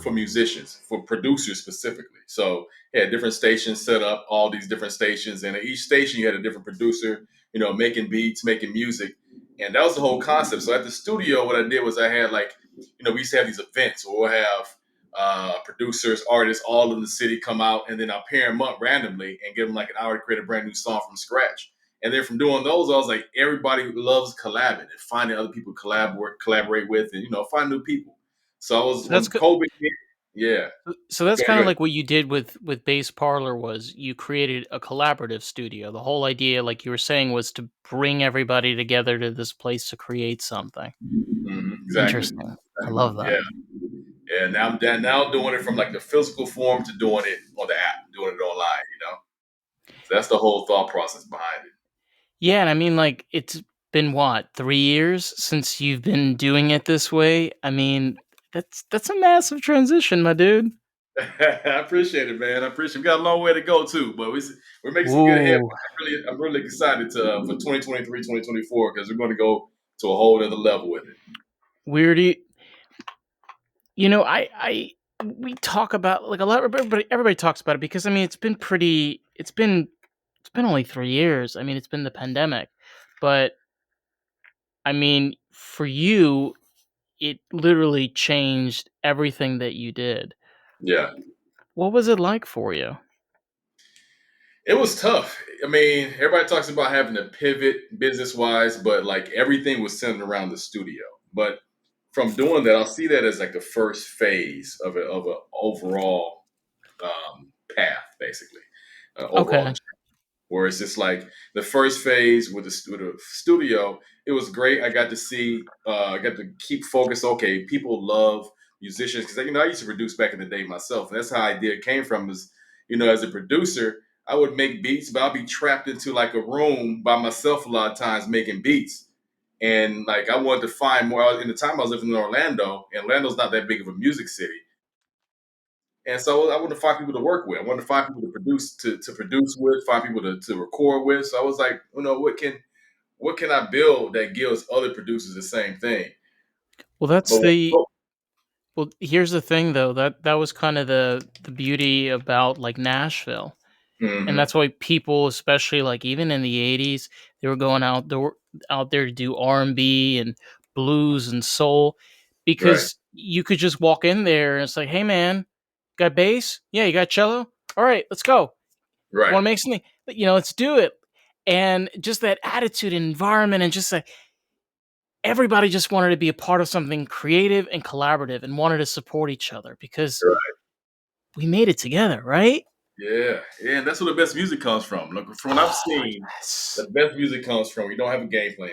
For musicians, for producers specifically. So he had different stations set up, all these different stations, and at each station you had a different producer, making beats, making music. And that was the whole concept. So at the studio, what I did was I had we used to have these events where we'll have producers, artists all in the city come out, and then I'll pair them up randomly and give them like an hour to create a brand new song from scratch. And then from doing those, I was like, everybody loves collabing and finding other people to collaborate with, and find new people. So I was So that's when good. COVID hit, yeah. So that's Go ahead, kind go of ahead. like what you did with Bass Parlor was you created a collaborative studio. The whole idea, like you were saying, was to bring everybody together to this place to create something. Exactly. Interesting. I Exactly. love that. Yeah. Yeah. Now doing it from like the physical form to doing it on the app, doing it online. So that's the whole thought process behind it. Yeah, and I mean, like, it's been what, 3 years since you've been doing it this way? I mean, that's a massive transition, my dude. I appreciate it, man. I appreciate it. We got a long way to go too, but we're making some good headway. Ooh, I'm really excited for 2023, 2024 because we're going to go to a whole other level with it. weirdy. I we talk about like a lot. Everybody talks about it because I mean, it's been only 3 years. I mean, it's been the pandemic, but I mean, for you, it literally changed everything that you did. Yeah. What was it like for you? It was tough. I mean, everybody talks about having to pivot business wise, but like everything was centered around the studio. But from doing that, I'll see that as like the first phase of a overall path, basically, overall Okay. where it's just like the first phase with the studio. It was great. I got to see, I got to keep focused. Okay, people love musicians because I used to produce back in the day myself, and that's how idea came from. Is as a producer, I would make beats, but I'll be trapped into like a room by myself a lot of times making beats. And like I wanted to find more. In the time I was living in Orlando, and Orlando's not that big of a music city. And so I wanted to find people to work with. I wanted to find people to produce with, find people to record with. So I was like, what can I build that gives other producers the same thing? Well, But well, here's the thing though. That was kind of the beauty about like Nashville. And hmm that's why people, especially like even in the 80s, they were going out there to do R&B and blues and soul right, because you could just walk in there and it's like, "Hey man, got bass? Yeah, you got cello? All right, let's go. right, Want to make something? Let's do it." And just that attitude and environment and just like everybody just wanted to be a part of something creative and collaborative and wanted to support each other because right. we made it together, right? Yeah, yeah. And that's where the best music comes from. Look, from what I've Oh, seen, the yes. best music comes from you don't have a game plan.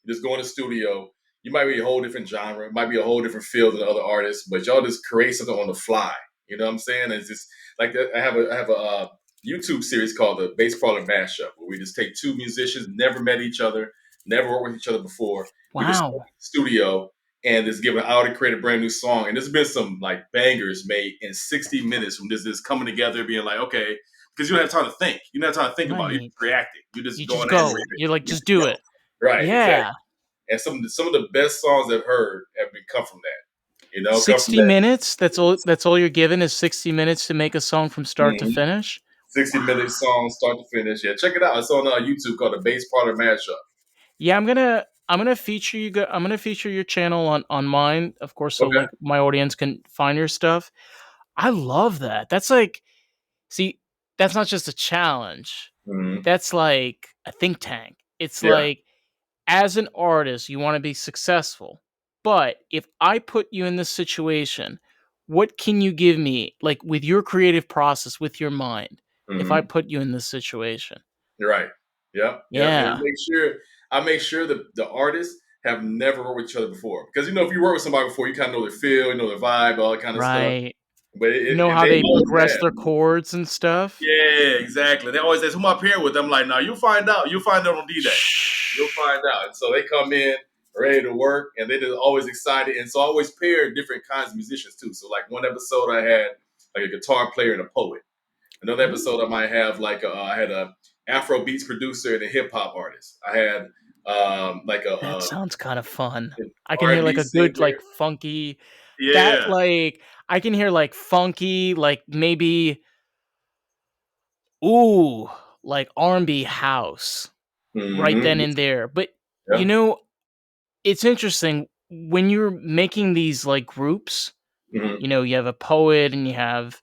You just go in the studio. You might be a whole different genre, it might be a whole different field than the other artists, but y'all just create something on the fly. You know what I'm saying? It's just like that. I have a YouTube series called the Bass Parlour Mashup, where we just take two musicians, never met each other, never worked with each other before. We just go in Wow. the studio and just give an hour to create a brand new song. And there's been some like bangers made in 60 minutes from just coming together, being like, okay, because you don't have time to think. You don't have time to think about it. You're Right. just reacting. You're just You just going in and go. reading You're like, it. just do it. Right, exactly. Yeah. And some of the best songs I've heard have been come from that. Come from 60 that. minutes? That's all you're given is 60 minutes to make a song from start to Mhm. finish? 60-minute song, start to finish. Yeah, check it out. It's on YouTube called the Bass Parlour Mashup. Yeah, I'm gonna feature I'm gonna feature your channel on mine, of course, so Okay. like my audience can find your stuff. I love that. That's like, see, that's not just a challenge. hmm That's like a think tank. It's Yeah. like as an artist, you want to be successful. But if I put you in this situation, what can you give me like with your creative process with your mind if I hmm put you in this situation? You're right. Yep. Yep. And Yeah. I make sure that the artist have never worked with each other before. Because if you work with somebody before, you kind of know their feel, you know their vibe, all that kind of stuff. Right. But You know if how they they always progress have. their chords and stuff? Yeah, exactly. They always say, "Who am I pairing with?" I'm like, "No, you'll find out. You'll find out on D-Day. You'll Shh. find out." And so they come in ready to work, and they're just always excited. And so I always pair different kinds of musicians too. So like one episode I had like a guitar player and a poet. Another episode I Ooh, might have like I had a Afro beats producer and a hip hop artist. I had like that sounds kind of fun. an I can hear R&B like a good singer. like funky that Yeah. like I can hear like funky like maybe ooh like R&B house right then Hmm. and there. But you Yeah. know, it's interesting when you're making these like groups, Hmm. you have a poet and you have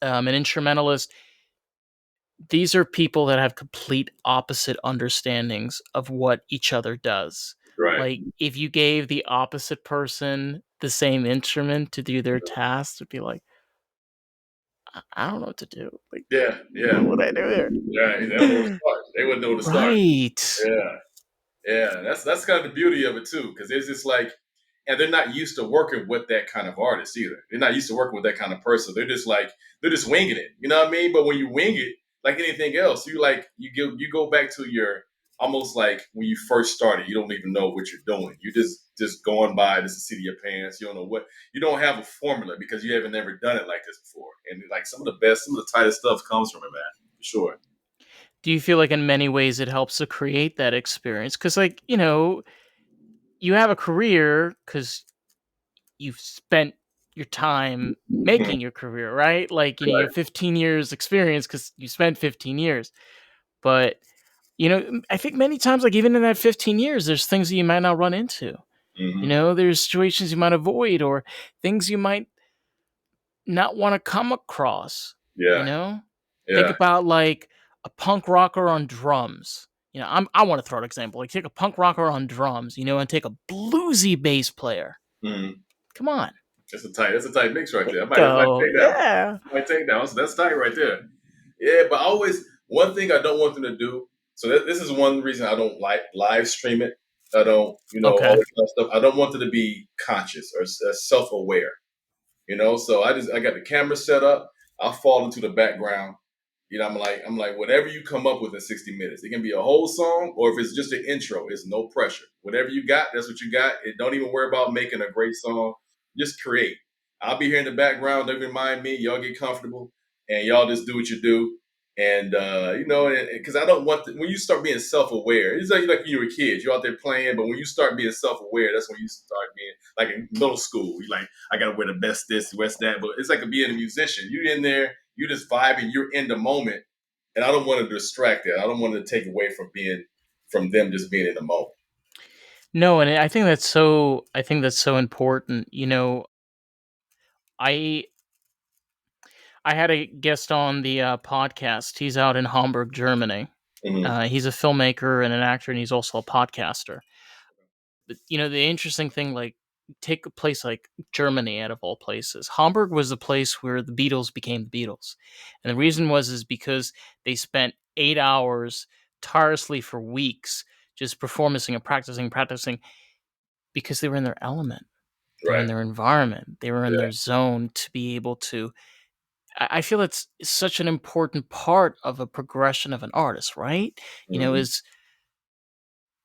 an instrumentalist. These are people that have complete opposite understandings of what each other does. Right. Like if you gave the opposite person the same instrument to do their tasks, it'd be like, I don't know what to do. Like, Yeah. Yeah. what would I do Yeah. They don't know where to here? start. They wouldn't know where to start. Right. Yeah. Yeah, that's kind of the beauty of it too, because it's just like, and they're not used to working with that kind of artist either. They're not used to working with that kind of person. They're just winging it. You know what I mean? But when you wing it, like anything else, you go back to your almost like when you first started. You don't even know what you're doing. You just going by just the seat of your pants. You don't know what. You don't have a formula because you haven't never done it like this before. And like some of the tightest stuff comes from it, man. For sure. Do you feel like in many ways it helps to create that experience? Because, like, you have a career because you've spent your time Mhm. making your career, right? Like, you have Right. 15 years experience because you spent 15 years. But, I think many times, like, even in that 15 years, there's things that you might not run into. Hmm. There's situations you might avoid or things you might not want to come across, you Yeah. know? Think Yeah. about like a punk rocker on drums. I want to throw an example. Like take a punk rocker on drums, and take a bluesy bass player. Mhm. Come on. That's a tight mix right There there. you I might go. take that one. Yeah. I might take that one. So that's tight right there. Yeah, but one thing I don't want them to do. So this is one reason I don't like live stream it. I don't, all Okay. this kind of stuff. I don't want them to be conscious or self aware. So I got the camera set up. I'll fall into the background. I'm like, whatever you come up with in 60 minutes. It can be a whole song, or if it's just an intro, it's no pressure. Whatever you got, that's what you got. Don't even worry about making a great song. Just create. I'll be here in the background. Don't remind me. Y'all get comfortable, and y'all just do what you do. And because I don't want when you start being self-aware, it's like when you were kids, you're out there playing, but when you start being self-aware, that's when you start being like in middle school. You like, I gotta wear the best this, the best that. But it's like being a musician. You're in there, you just vibing, you're in the moment, and I don't want to distract that. I don't want to take away from them just being in the moment. No, and I think that's so important. I I had a guest on the podcast. He's out in Hamburg, Germany. Hmm. He's a filmmaker and an actor, and he's also a podcaster. But the interesting thing, like take a place like Germany out of all places. Hamburg was the place where the Beatles became the Beatles. And the reason is because they spent 8 hours tirelessly for weeks just performing and practicing because they were in their element. They were in Right. their environment. They were in Yeah. their zone to be able to. I feel it's such an important part of a progression of an artist, right? Hmm. Is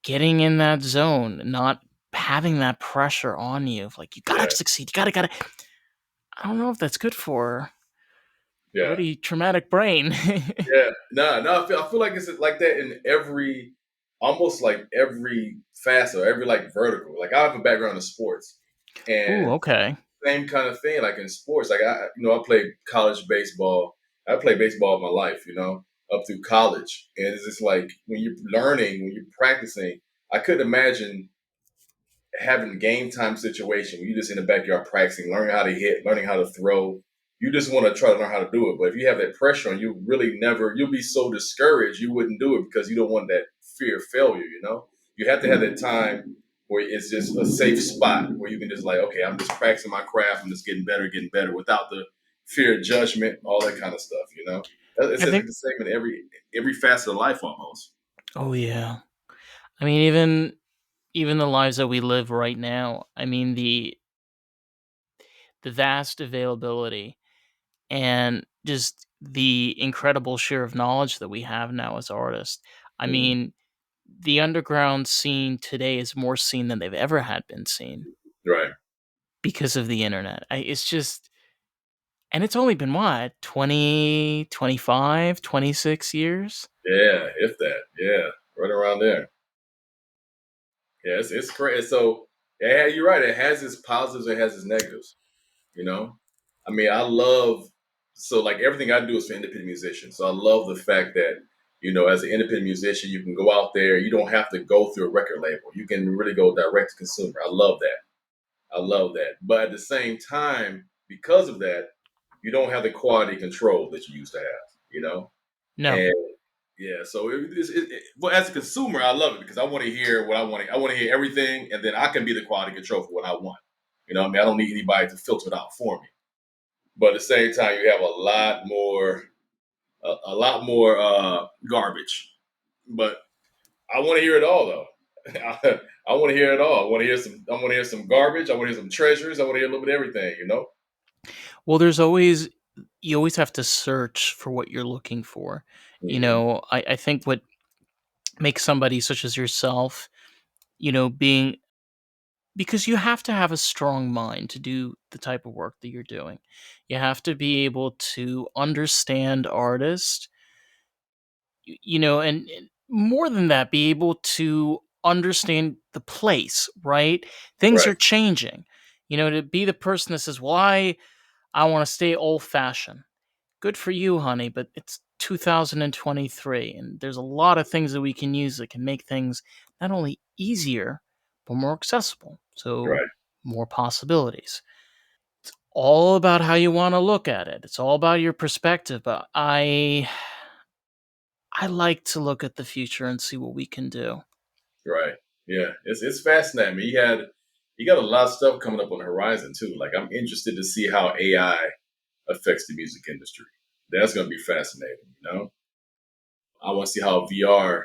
getting in that zone, not having that pressure on you of like you gotta Yeah. succeed, you gotta. I don't know if that's good for Yeah. already traumatic brain. Yeah. No, no, I feel like it's like that in almost like every facet, or every like vertical. Like I have a background in sports, Ooh, and okay. same kind of thing. Like in sports, like I played college baseball. I played baseball my life, up through college, and it's just like when you're learning, when you're practicing. I couldn't imagine having a game time situation where you just in the backyard practicing, learning how to hit, learning how to throw. You just want to try to learn how to do it. But if you have that pressure on you, really never, you'll be so discouraged you wouldn't do it because you don't want that fear of failure. You have to have that time where it's just a safe spot where you can just like, okay, I'm just practicing my craft. I'm just getting better without the fear of judgment, all that kind of stuff. It's I just like think. the same in every facet of life almost. Oh yeah. I mean, even even the lives that we live right now. I mean, the vast availability and just the incredible share of knowledge that we have now as artists. I Mhm. mean, the underground scene today is more seen than they've ever had been seen Right. because of the internet. It's just, and it's only been what, 20, 25, 26 years? Yeah, if that. Yeah, right around there. Yeah, it's crazy. So yeah, you're right. It has its positives. It has its negatives. You know, I mean, I love so like everything I do is for independent musicians. So I love the fact that as an independent musician, you can go out there. You don't have to go through a record label. You can really go direct to consumer. I love that. I love that. But at the same time, because of that, you don't have the quality control that you used to have. No. And yeah, so well, as a consumer, I love it because I want to hear what I want. I want to hear everything, and then I can be the quality control for what I want. What I mean, I don't need anybody to filter it out for me. But at the same time, you have a lot more garbage. But I want to hear it all, though. I want to hear it all. I want to hear some. I want to hear some garbage. I want to hear some treasures. I want to hear a little bit of everything. Well, there's always, you always have to search for what you're looking for. Hmm. I think what makes somebody such as yourself, being, because you have to have a strong mind to do the type of work that you're doing. You have to be able to understand artists, and more than that, be able to understand the place, right? Things Right, are changing. To be the person that says, "Well, I want to stay old fashioned." Good for you, honey, but it's 2023, and there's a lot of things that we can use that can make things not only easier but more accessible. So right, more possibilities. All about how you want to look at it. It's all about your perspective, but I like to look at the future and see what we can do. right. Yeah, it's fascinating. I mean, you got a lot of stuff coming up on the horizon too. Like I'm interested to see how AI affects the music industry. That's going to be fascinating. I want to see how VR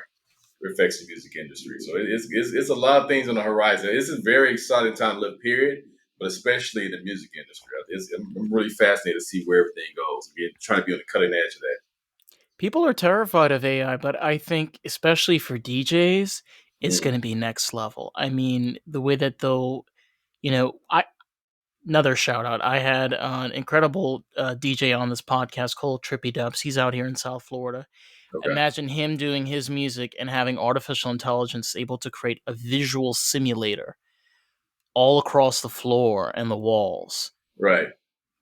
affects the music industry. So it's a lot of things on the horizon. It's a very exciting time to live, period. But especially in the music industry, I'm really fascinated to see where everything goes. Trying to be on the cutting edge of that. People are terrified of AI, but I think especially for DJs, it's Mm, going to be next level. I mean, the way that they'll, I another shout out. I had an incredible DJ on this podcast called Trippy Dubs. He's out here in South Florida. okay, Imagine him doing his music and having artificial intelligence able to create a visual simulator all across the floor and the walls. right.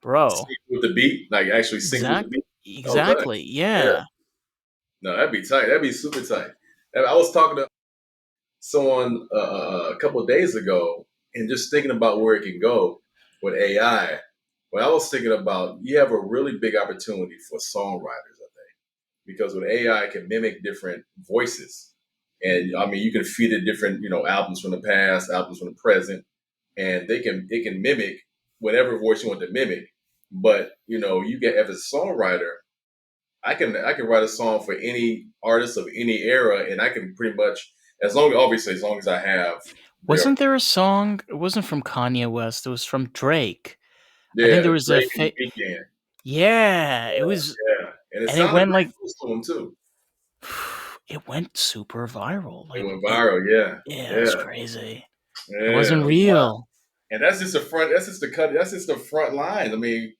Bro, Sync with the beat, like actually sync with the beat. Oh, nice. exactly. Yeah. Yeah. No, that'd be tight. That'd be super tight. And I was talking to someone a couple of days ago, and just thinking about where it can go with AI. Well, I was thinking about you have a really big opportunity for songwriters, I think, because with AI, it can mimic different voices, and I mean, you can feed it different, albums from the past, albums from the present, and it can mimic whatever voice you want to mimic. But you get as a songwriter, I can write a song for any artist of any era, and I can pretty much, as long as I have their Wasn't there a song? It wasn't from Kanye West. It was from Drake. I think yeah, there was a Drake and the Weeknd. yeah, it was, Yeah, yeah, and it and it sounded went very like, close to him too. it went super viral. It Like went it, viral. Yeah, yeah, it was yeah, crazy. It yeah. wasn't real. And that's just the front. That's just the cut. That's just the front line. I mean,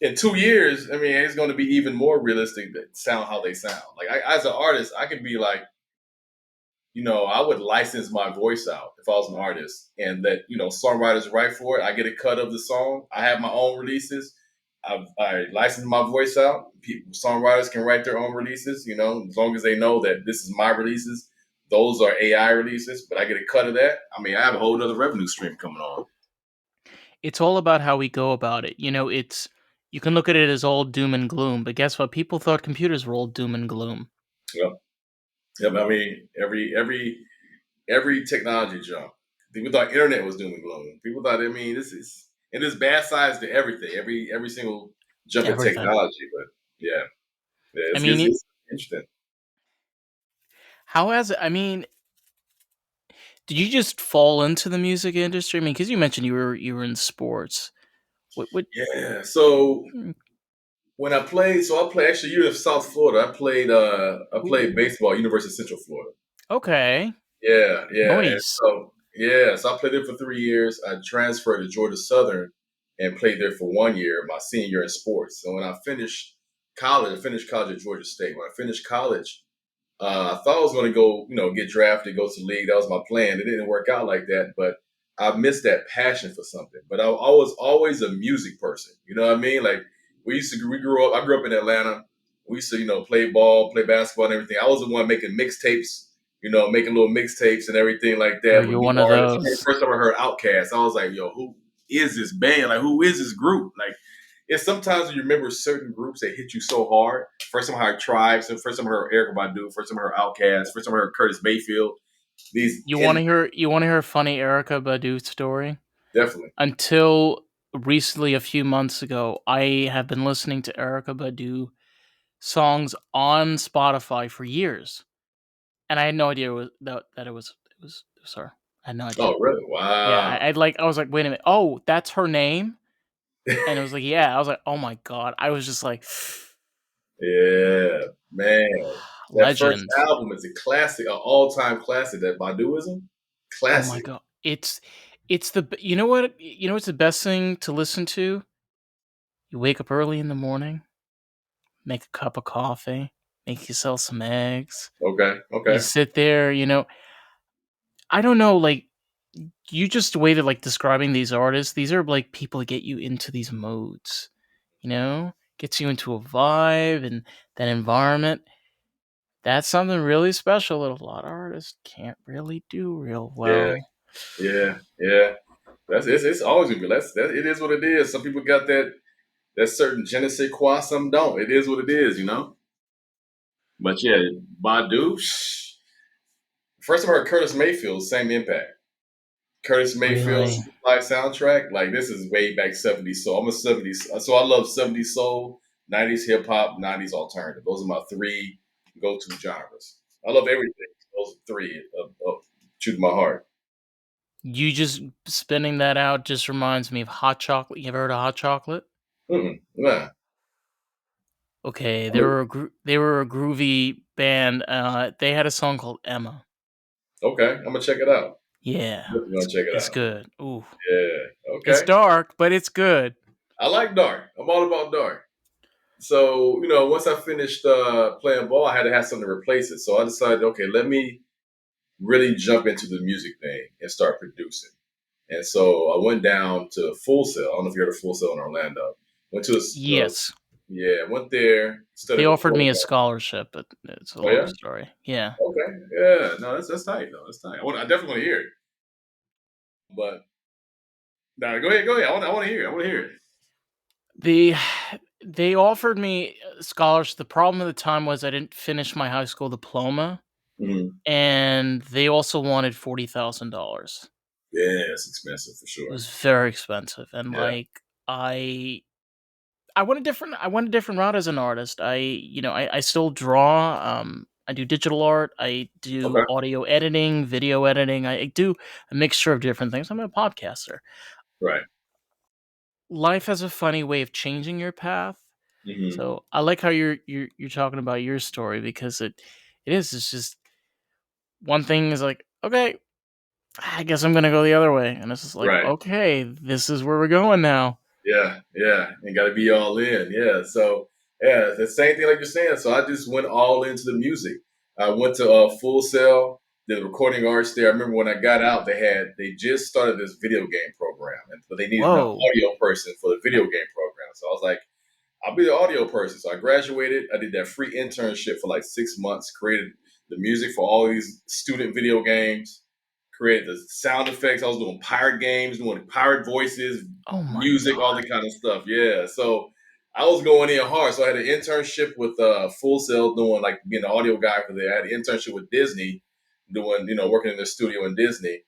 in 2 years, I mean, it's going to be even more realistic to sound how they sound. Like as an artist, I can be like, I would license my voice out if I was an artist, and that songwriters write for it. I get a cut of the song. I have my own releases. I license my voice out. Songwriters can write their own releases. As long as they know that this is my releases. Those are AI releases, but I get a cut of that. I mean, I have a whole other revenue stream coming on. It's all about how we go about it. It's, you can look at it as all doom and gloom, but guess what? People thought computers were all doom and gloom. Yep. Yep. I mean, every technology jump. People thought internet was doom and gloom. People thought, I mean, it is bad sides to everything. Every single jump in Everything. technology. But yeah, yeah, I it's, mean, it's, it's interesting. how has it? I mean, Did you just fall into the music industry? I mean, because you mentioned you were in sports. What? Yeah. So Hmm, when I played, so I played actually. You're in South Florida. I played baseball at University of Central Florida. okay. Yeah, yeah. And Nice. so I played there for 3 years. I transferred to Georgia Southern and played there for 1 year, my senior year in sports. So when I finished college, I finished college at Georgia State. When I finished college, I thought I was going to go, get drafted, go to the league. That was my plan. It didn't work out like that, but I missed that passion for something. But I was always a music person. You know what I mean? Like we grew up. I grew up in Atlanta. We used to, play ball, play basketball, and everything. I was the one making mixtapes. Making little mixtapes and everything like Oh, that with you're new one of artists. I remember the those. first time I heard Outkast, I was like, "Yo, who is this band? Like, who is this group?" Like, it's sometimes you remember certain groups that hit you so hard. First time I heard Tribes, and first time I heard Erica Badu, first time I heard Outkast, first time I heard Curtis Mayfield. These You want in to hear? You want to hear a funny Erica Badu story? definitely. Until recently, a few months ago, I have been listening to Erica Badu songs on Spotify for years, and I had no idea it was her. I had no idea. Oh, really? Yeah, Wow. I was like, wait a minute. Oh, that's her name. And it was like, yeah. I was like, oh my god. I was just like, Yeah, man. That first legend. album is a classic, an all-time classic. That Baduism, Oh my classic. god. It's you know what, what's the best thing to listen to? You wake up early in the morning, make a cup of coffee, make yourself some eggs. Okay, You okay. sit there, I don't know, like you just the way to like describing these artists, these are like people that get you into these modes, gets you into a vibe and that environment. That's something really special that a lot of artists can't really do real Yeah, well. yeah, yeah. It's always gonna be. It is what it is. Some people got that certain je ne sais quoi, some don't. It is what it is. But yeah, Badu. First time I heard Curtis Mayfield, same impact. Curtis Really? Mayfield's live soundtrack, like this is way back 70s. So I'm a 70s. So I love 70s soul, 90s hip hop, 90s alternative. Those are my three go to genres. I love everything. Those are three true to my heart. You just spinning that out just reminds me of hot chocolate. You ever heard of hot chocolate? Nah. Okay, they were a groovy band. They had a song called Emma. Okay, I'm gonna check it out. Yeah, Definitely it's gonna check it it's out. good. Ooh, Yeah. it's Okay. dark, but it's good. I like dark. I'm all about dark. So, once I finished playing ball, I had to have something to replace it. So I decided, okay, let me really jump into the music thing and start producing. And so I went down to Full Sail. I don't know if you heard of Full Sail in Orlando. Went to Yes, yeah, went there, they studied offered recording. me a scholarship, but it's a Oh long yeah, story. Yeah, okay, yeah. No, that's tight though. That's tight. I definitely want to hear it. But no, go ahead, go ahead. I want to hear it. I want to hear it. the they offered me a scholarship. The problem at the time was I didn't finish my high school diploma, Mhm. and they also wanted $40,000. Yeah, it's expensive for It sure. was very expensive, and Yeah. like I I went a different route as an artist. I still draw. I do digital art. I do Okay. audio editing, video editing. I do a mixture of different things. I'm a podcaster. Right. Life has a funny way of changing your path. Hmm. So I like how you're talking about your story because it's just one thing is like, okay, I guess I'm gonna go the other way, and it's just like, Right. okay, this is where we're going now. Yeah. Yeah. And got to be all in. Yeah. So yeah, the same thing like you're saying. So I just went all into the music. I went to Full Sail, did recording arts there. I remember when I got out, they just started this video game program, but they needed an Whoa. audio person for the video game program. So I was like, I'll be the audio person. So I graduated. I did that free internship for like 6 months, created the music for all these student video games, created the sound effects. I was doing pirate games, doing pirate voices, Oh my music, all god. that kind of stuff. Yeah. So I was going in hard. So I had an internship with Full Sail doing like being an audio guy for there. I had an internship with Disney doing, working in the studio in Disney.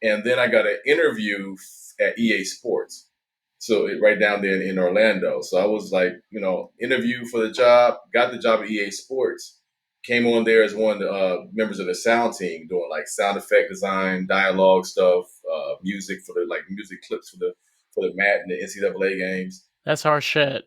And then I got an interview at EA Sports. So right down there in Orlando. So I was like, interview for the job, got the job at EA Sports, came on there as one of the members of the sound team, doing like sound effect design, dialogue stuff, music for the like music clips for the mat and the NCAA games. That's our shit.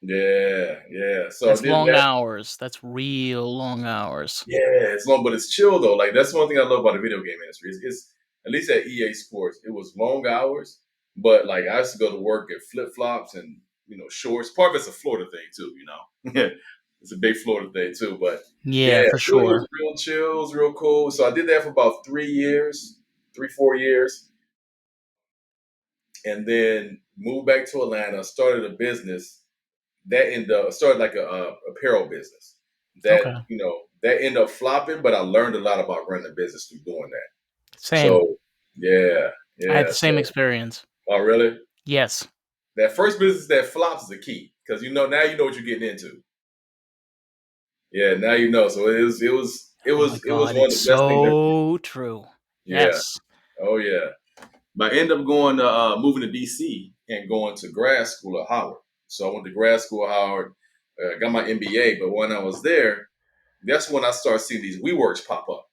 Yeah, yeah. So I That's did long that. hours. That's real long hours. Yeah, it's long, but it's chill though. Like that's one thing I love about the video game industry. It's at least at EA Sports, it was long hours, but like I used to go to work in flip flops and shorts. Part of it's a Florida thing too. Yeah, it's a big Florida thing too. But yeah, Yeah, for it was sure. real chill, it was real cool. So I did that for about 3 years, 3 4 years, and then moved back to Atlanta. Started a business that ended up started like a apparel business that Okay. that ended up flopping, but I learned a lot about running a business through doing that. Same. So yeah, I had yeah. the same So experience. oh really? Yes. That first business that flops is the key because now you know what you're getting into. Yeah, now you know. So Oh my it was god, one it's of the best things I ever did. so true. Yeah. Yes. Oh yeah. But I ended up going to moving to DC and going to grad school at Howard. So I went to grad school at Howard, got my MBA. But when I was there, that's when I started seeing these WeWorks pop up.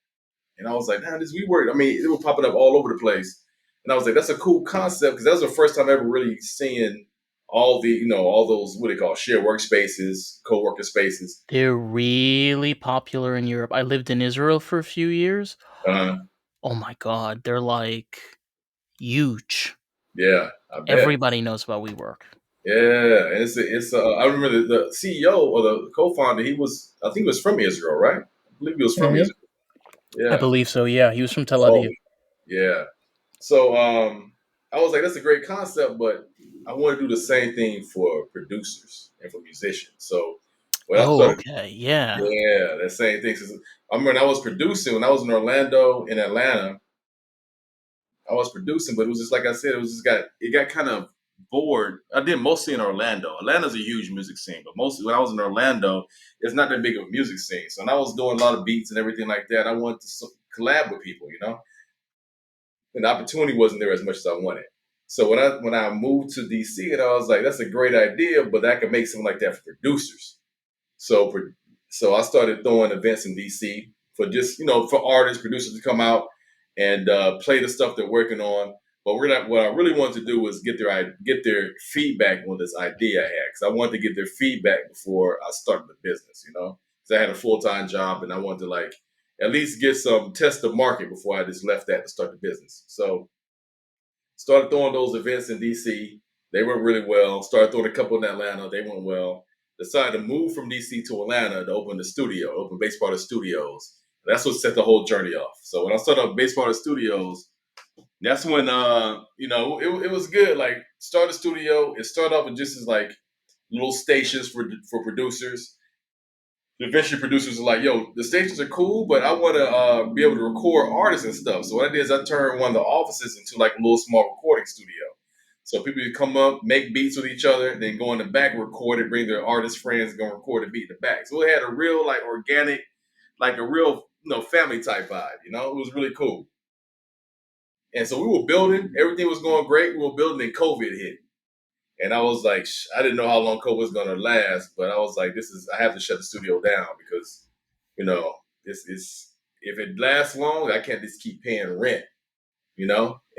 And I was like, nah, this WeWork, I mean, it was popping up all over the place. And I was like, that's a cool concept because that was the first time ever really seeing all those, what they call shared workspaces, co-working spaces. They're really popular in Europe. I lived in Israel for a few years. Uh, Oh my god, they're like huge. yeah, I bet. Everybody knows about WeWork. Yeah, and I remember the CEO or the co-founder, I think he was from Israel, right? I believe he was from Mhm. Israel. I Yeah. believe so. Yeah, he was from Tel Oh, Aviv. yeah. So I was like, that's a great concept, but I want to do the same thing for producers and for musicians. So when I Oh, started, okay. Yeah. yeah, that same thing. 'Cause I remember when I was producing when I was in Orlando, in Atlanta. I was producing, but it was just like I said, it got kind of bored. I did mostly in Orlando. Atlanta's a huge music scene, but mostly when I was in Orlando, it's not that big of a music scene. So when I was doing a lot of beats and everything like that, I wanted to collab with people. And the opportunity wasn't there as much as I wanted. So when I moved to DC, and I was like, that's a great idea, but I could make something like that for producers. So so I started throwing events in DC for just for artists, producers to come out and play the stuff they're working on. But what I really wanted to do was get their feedback on this idea I had because I wanted to get their feedback before I started the business. Because I had a full-time job and I wanted to like at least get some test the market before I just left that to start the business. So started throwing those events in DC. They went really well. Started throwing a couple in Atlanta. They went well. Decided to move from DC to Atlanta to open the studio, open Bass Parlour Studios. That's what set the whole journey off. So when I started up Bass Parlour Studios, that's when it was good. Like start a studio. It started off with just as like little stations for producers. Eventually producers are like, yo, the stations are cool, but I want to be able to record artists and stuff. So what I did is I turned one of the offices into like a little small recording studio. So people would come up, make beats with each other, then go in the back, record it, bring their artist friends, and go record a beat in the back. So it had a real like organic, like a real family type vibe. It was really cool. And so we were building, everything was going great. We were building, and COVID hit. And I was like, I didn't know how long COVID was going to last, but I was like, I have to shut the studio down because, this is, if it lasts long, I can't just keep paying rent.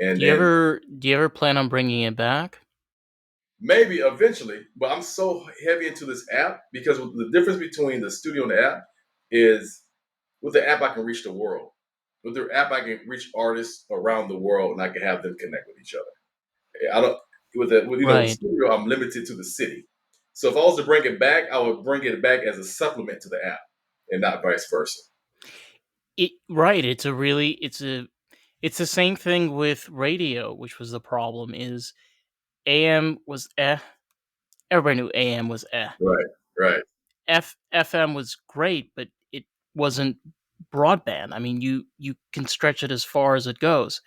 And then Do you ever plan on bringing it back? maybe eventually, but I'm so heavy into this app because the difference between the studio and the app is with the app, I can reach the world. With the app, I can reach artists around the world and I can have them connect with each other. I don't with Right. studio, I'm limited to the city. So if I was to bring it back, I would bring it back as a supplement to the app, and not vice versa. Right. It's the same thing with radio, which was the problem is AM was everybody knew AM was Right, right, FM was great, but it wasn't broadband. I mean, you can stretch it as far as it goes.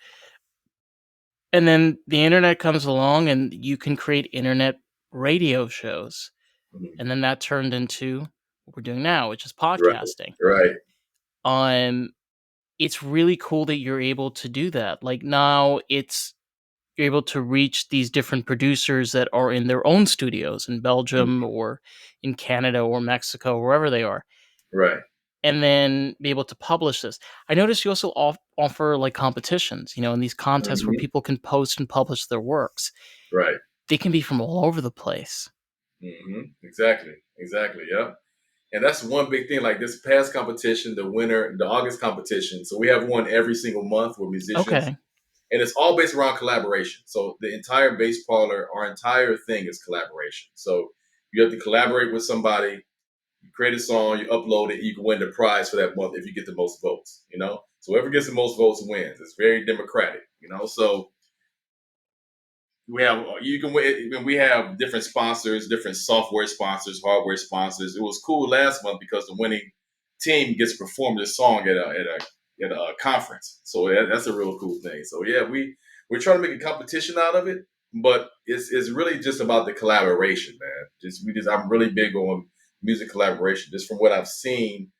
And then the internet comes along and you can create internet radio shows. mhm, And then that turned into what we're doing now, which is right, podcasting. right, Um it's really cool that you're able to do that. Like now it's you're able to reach these different producers that are in their own studios in mhm, Belgium or in Canada or Mexico, wherever they are. right. and then be able to publish this. I noticed you also offer like competitions, in these contests where Hmm. people can post and publish their works. Right. They can be from all over the place. Exactly. Exactly. Yep. And that's one big thing. Like this past competition, the winner, the August competition. So we have one every single month with musicians, Okay. and it's all based around collaboration. So the entire Bass Parlor, our entire thing is collaboration. So you have to collaborate with somebody. You create a song, you upload it, you can win the prize for that month if you get the most votes. So whoever gets the most votes wins. It's very democratic. So we have you can we have different sponsors, different software sponsors, hardware sponsors. It was cool last month because the winning team gets to perform this song at a conference. So that's a real cool thing. So yeah, we're trying to make a competition out of it, but it's really just about the collaboration, man. I'm really big on music collaboration. Just from what I've seen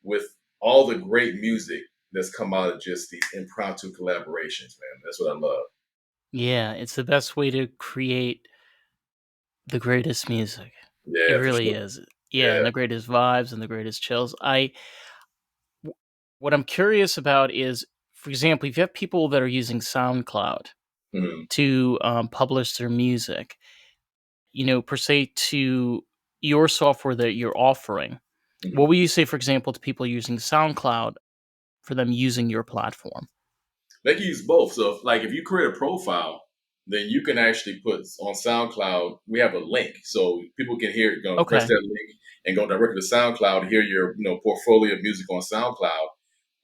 with all the great music that's come out of just these impromptu collaborations, man. That's what I love. Yeah, it's the best way to create the greatest music. It Yeah, for really sure. is. Yeah, Yeah. and the greatest vibes and the greatest chills. What I'm curious about is, for example, if you have people that are using SoundCloud Mhm, to publish their music, per se to your software that you're offering, what mhm. would you say, for example, to people using SoundCloud for them using your platform? They can use both. So, like, if you create a profile, then you can actually put on SoundCloud. We have a link, so people can hear it. Press Okay. that link and go directly to SoundCloud to hear your portfolio of music on SoundCloud.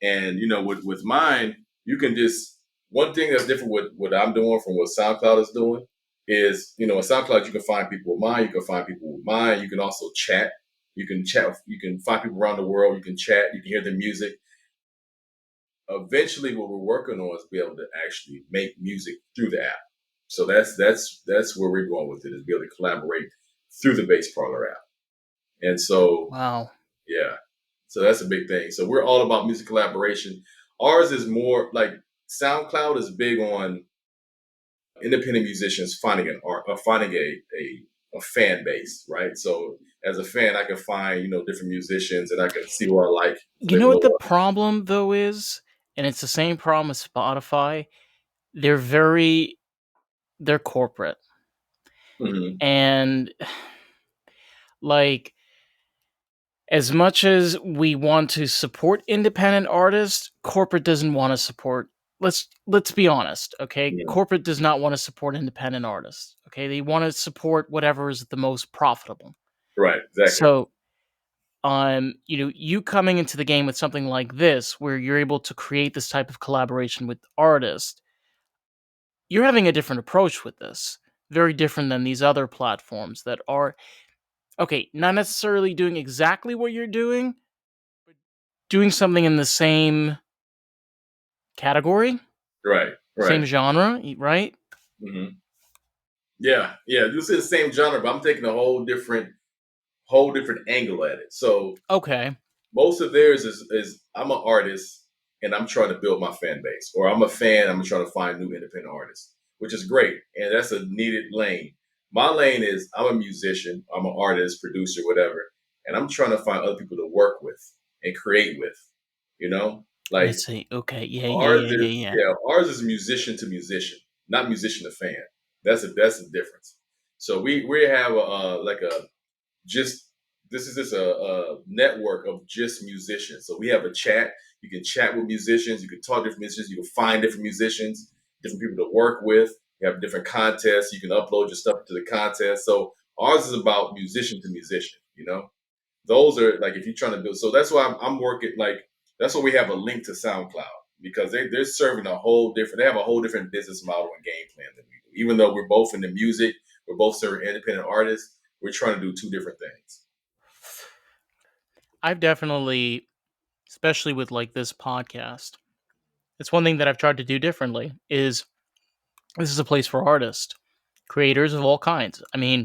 And with mine, you can just one thing that's different with what I'm doing from what SoundCloud is doing is in SoundCloud you can find people with mine, you can find people with mine, you can also chat. You can chat. You can find people around the world. You can chat. You can hear their music. Eventually what we're working on is be able to actually make music through the app. So that's where we're going with it, is be able to collaborate through the Bass Parlor app. And so Wow. yeah, so that's a big thing. So we're all about music collaboration. Ours is more like SoundCloud is big on independent musicians finding an art, finding a fan base, right? So as a fan, I can find different musicians and I can see who I like, You let know me what the know. problem though is? And it's the same problem with Spotify. They're very they're corporate. Mm-hmm. And like as much as we want to support independent artists, corporate doesn't want to support let's be honest, okay? Mm-hmm. Corporate does not want to support independent artists. Okay? They want to support whatever is the most profitable. Right, exactly. So you coming into the game with something like this where you're able to create this type of collaboration with artists, you're having a different approach with this. Very different than these other platforms that are okay, not necessarily doing exactly what you're doing, doing something in the same category, Right, right. same genre, right? Hmm. Yeah, yeah. This is the same genre, but I'm taking a whole different angle at it. So Okay. most of theirs is I'm an artist and I'm trying to build my fan base, or I'm a fan. I'm trying to find new independent artists, which is great, and that's a needed lane. My lane is I'm a musician, I'm an artist, producer, whatever, and I'm trying to find other people to work with and create with. I Like see. Okay. Yeah, yeah, ours yeah, yeah, is yeah. yeah, ours is musician to musician, not musician to fan. That's a difference. So we have like a just this is just a network of just musicians. So we have a chat. You can chat with musicians. You can talk to different musicians. You can find different musicians, different people to work with. You have different contests. You can upload your stuff to the contest. So ours is about musician to musician. Those are like if you're trying to build. So that's why I'm working like that's why we have a link to SoundCloud because they're serving a whole different. They have a whole different business model and game plan than we do. Even though we're both in the music, we're both serving independent artists. We're trying to do two different things. I've definitely, especially with like this podcast, it's one thing that I've tried to do differently is this is a place for artists, creators of all kinds. I mean,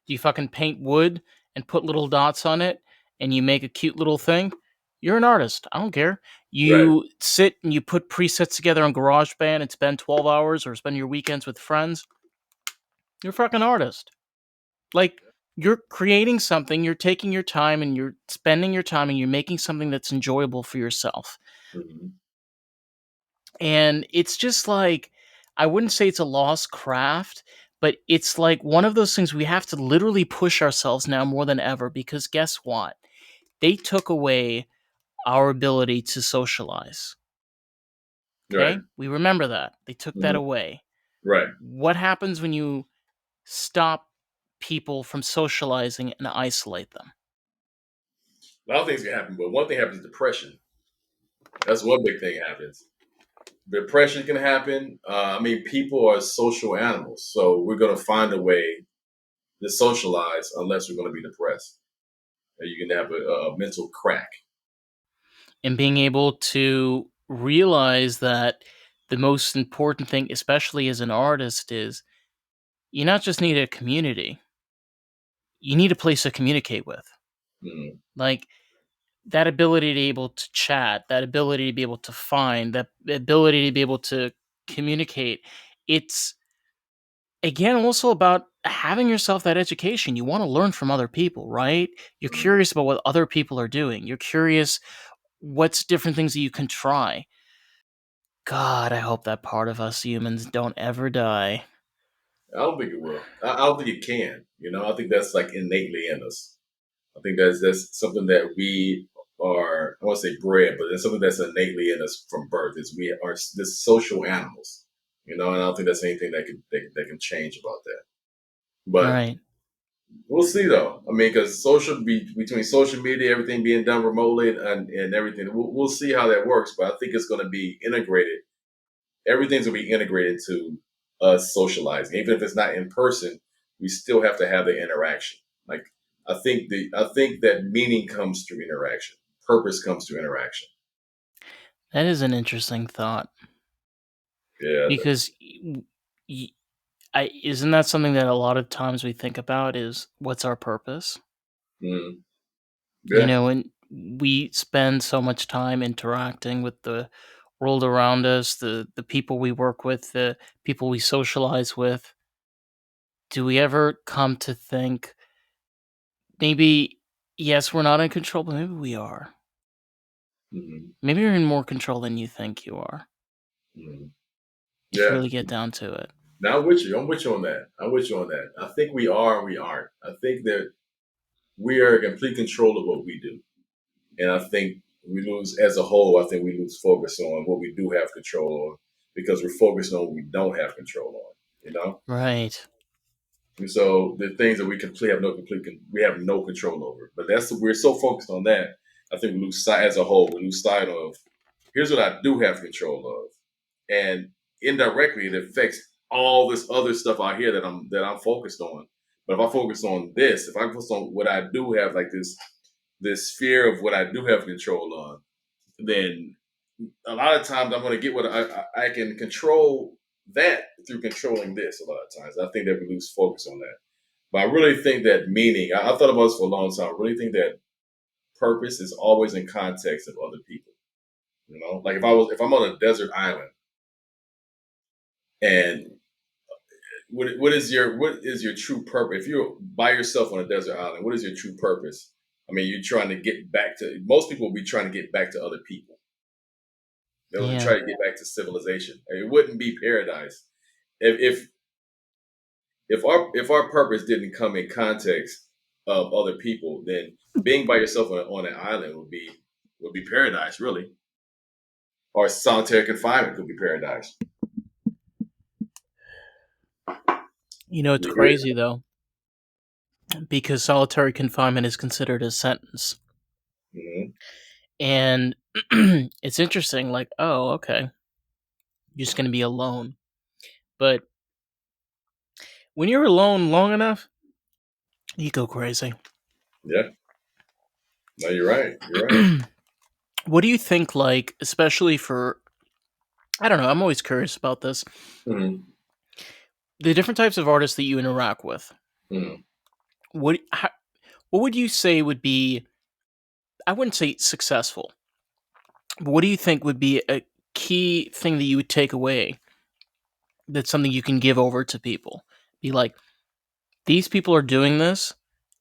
do you fucking paint wood and put little dots on it and you make a cute little thing? You're an artist. I don't care. Right. You sit and you put presets together on GarageBand and spend 12 hours or spend your weekends with friends. You're a fucking artist. Like, You're creating something, you're taking your time and you're spending your time and you're making something that's enjoyable for yourself. Hmm. And it's just like, I wouldn't say it's a lost craft, but it's like one of those things we have to literally push ourselves now more than ever, because guess what? They took away our ability to socialize. Right. Okay? We remember that. They took that Hmm. away. Right. What happens when you stop people from socializing and isolate them? A lot of things can happen, but one thing happens: depression. That's one big thing happens. Depression can happen. I mean, people are social animals, so we're going to find a way to socialize unless we're going to be depressed. And you can have a mental crack. And being able to realize that the most important thing, especially as an artist, is you not just need a community, you need a place to communicate with. Mm, Like that ability to be able to chat, that ability to be able to find, that ability to be able to communicate. It's again also about having yourself that education. You want to learn from other people, right? You're mm. curious about what other people are doing. You're curious what's different things that you can try. God, I hope that part of us humans don't ever die. I don't think it will. I don't think it can. I think that's like innately in us. I think that's something that we are. I want to say bred, but it's something that's innately in us from birth. Is we are this social animals. And I don't think that's anything that can change about that. But Right. we'll see though. I mean, because between social media, everything being done remotely and everything, we'll see how that works. But I think it's going to be integrated. Everything's going to be integrated to us socializing, even if it's not in person. We still have to have the interaction. Like I think that meaning comes through interaction. Purpose comes through interaction. That is an interesting thought Yeah. because y- isn't that something that a lot of times we think about is what's our purpose? Mm, You yeah. know, and we spend so much time interacting with the world around us, the people we work with, the people we socialize with. Do we ever come to think maybe yes, we're not in control, but maybe we are. Hmm. Maybe you're in more control than you think you are. Hmm. If you Yeah. really get down to it. Now I'm with you. I'm with you on that. I'm with you on that. I think we are and we aren't. I think that we are in complete control of what we do. And I think we lose, as a whole, I think we lose focus on what we do have control on because we're focused on what we don't have control on. Right. And so the things that we complete have we have no control over. But we're so focused on that, I think we lose sight as a whole. We lose sight of here's what I do have control of, and indirectly it affects all this other stuff out here that I'm focused on. But if I focus on this, if I focus on what I do have, like this sphere of what I do have control on, then a lot of times I'm going to get what I can control that through controlling this. A lot of times, I think that we lose focus on that. But I really think that meaning. I thought about this for a long time. I really think that purpose is always in context of other people. Like if I'm on a desert island and what is your true purpose? If you're by yourself on a desert island, what is your true purpose? I mean, you're trying to get back to. Most people will be trying to get back to other people. They would Yeah. try to get back to civilization. It wouldn't be paradise if if our purpose didn't come in context of other people. Then being by yourself on an island would be paradise, really, or solitary confinement could be paradise. You know, it's You agree? crazy though, because solitary confinement is considered a sentence. Hmm. And it's interesting, like, oh, okay, you're just going to be alone. But when you're alone long enough, you go crazy. Yeah. No, you're right. You're right. What do you think, like, especially for, I don't know, I'm always curious about this, Hmm. the different types of artists that you interact with? Hmm. What would you say would be, I wouldn't say successful, but what do you think would be a key thing that you would take away that's something you can give over to people? Be like, these people are doing this.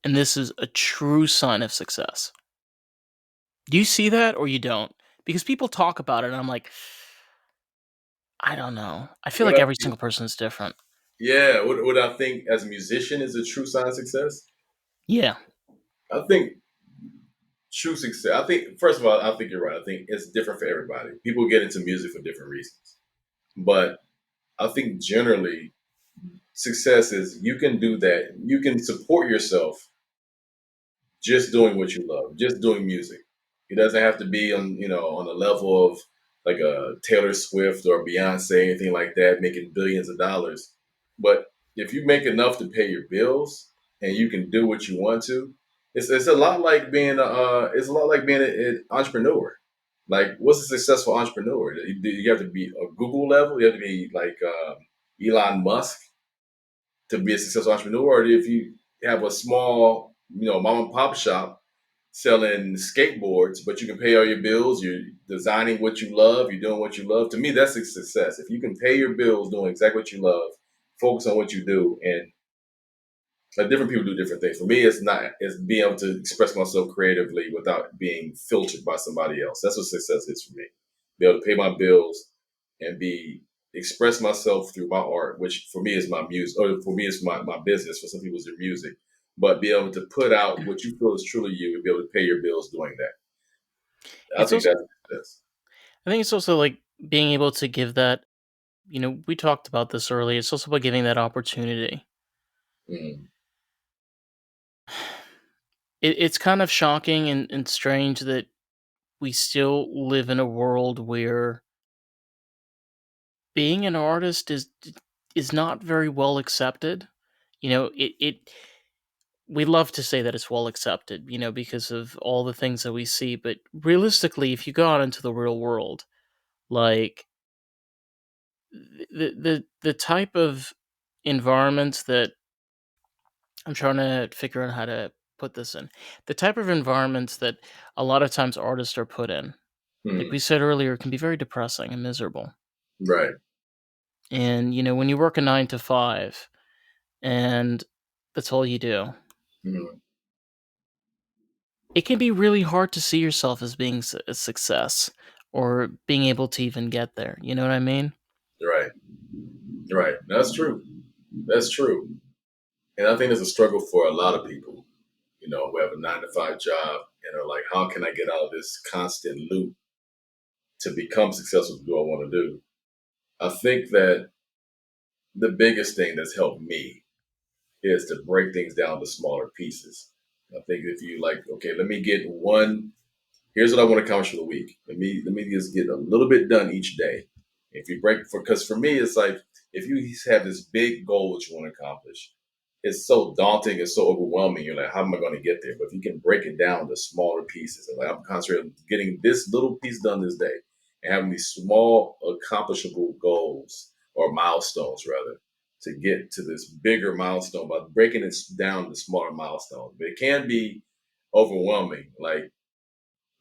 And this is a true sign of success. Do you see that or you don't? Because people talk about it and I'm like, I don't know. I feel What like I every think, single person is different. yeah, what I think as a musician is a true sign of success. Yeah. I think true success. I think first of all, I think you're right. I think it's different for everybody. People get into music for different reasons, but I think generally success is you can do that. You can support yourself just doing what you love, just doing music. It doesn't have to be on on the level of like a Taylor Swift or Beyonce, anything like that, making billions of dollars. But if you make enough to pay your bills and you can do what you want to, it's a lot like being an entrepreneur. Like, what's a successful entrepreneur? You have to be a Google level. You have to be like Elon Musk to be a successful entrepreneur. Or if you have a small, mom and pop shop selling skateboards, but you can pay all your bills. You're designing what you love. You're doing what you love. To me, that's a success. If you can pay your bills doing exactly what you love, focus on what you do, and different people do different things. For me, it's not. It's being able to express myself creatively without being filtered by somebody else. That's what success is for me. Be able to pay my bills and be express myself through my art, which for me is my music, or for me is my business. For some people, it's their music. But be able to put out what you feel is truly you, and be able to pay your bills doing that. I It's think also that's success. I think it's also like being able to give that, we talked about this earlier. It's also about giving that opportunity. Mm, It's kind of shocking and strange that we still live in a world where being an artist is not very well accepted. It we love to say that it's well accepted, because of all the things that we see, but realistically, if you go out into the real world, like the type of environments that I'm trying to figure out how to put this in. The type of environments that a lot of times artists are put in, like we mm, said earlier, can be very depressing and miserable. right. And when you work a 9 to 5 and that's all you do, Mm, it can be really hard to see yourself as being a success or being able to even get there. You know what I mean? right. Right. That's true. That's true. And I think it's a struggle for a lot of people, who have a 9 to 5 job and are like, how can I get out of this constant loop to become successful? What do I want to do? I think that the biggest thing that's helped me is to break things down to smaller pieces. I think if you like, okay, let me get one. Here's what I want to accomplish for the week. Let me just get a little bit done each day. If you break for because for me it's like if you have this big goal that you want to accomplish, it's so daunting, it's so overwhelming. You're like, how am I going to get there? But if you can break it down to smaller pieces, and like I'm concentrating on getting this little piece done this day, and having these small accomplishable goals or milestones rather to get to this bigger milestone by breaking it down to smaller milestones. But it can be overwhelming, like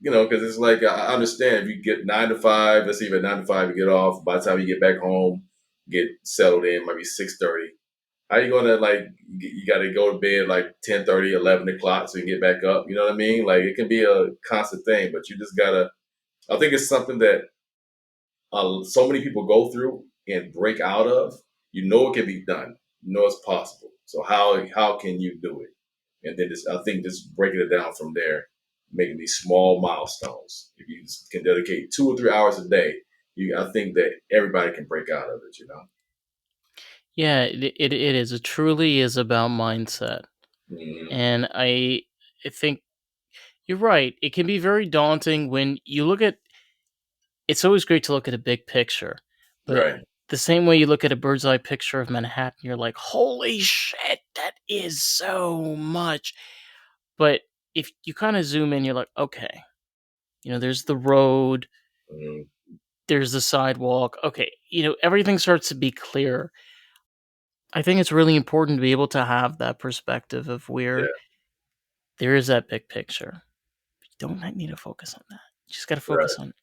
because it's like I understand if you get 9 to 5, let's say you have 9 to 5, you get off. By the time you get back home, get settled in, might be 6:30. How you gonna like? You got to go to bed like 10:30, 11 o'clock, so you can get back up. You know what I mean? Like it can be a constant thing, but you just gotta. I think it's something that so many people go through and break out of. It can be done. It's possible. So how can you do it? And then I think just breaking it down from there, making these small milestones. If you can dedicate 2 or 3 hours a day, I think that everybody can break out of it. Yeah, it is. It truly is about mindset. Hmm. And I think you're right. It can be very daunting when you look at it's always great to look at a big picture, but Right. the same way you look at a bird's eye picture of Manhattan, you're like, holy shit, that is so much. But if you kind of zoom in, you're like, okay, there's the road, Hmm. there's the sidewalk. Okay, everything starts to be clear. I think it's really important to be able to have that perspective of where Yeah. there is that big picture. You don't need to focus on that. You just Right.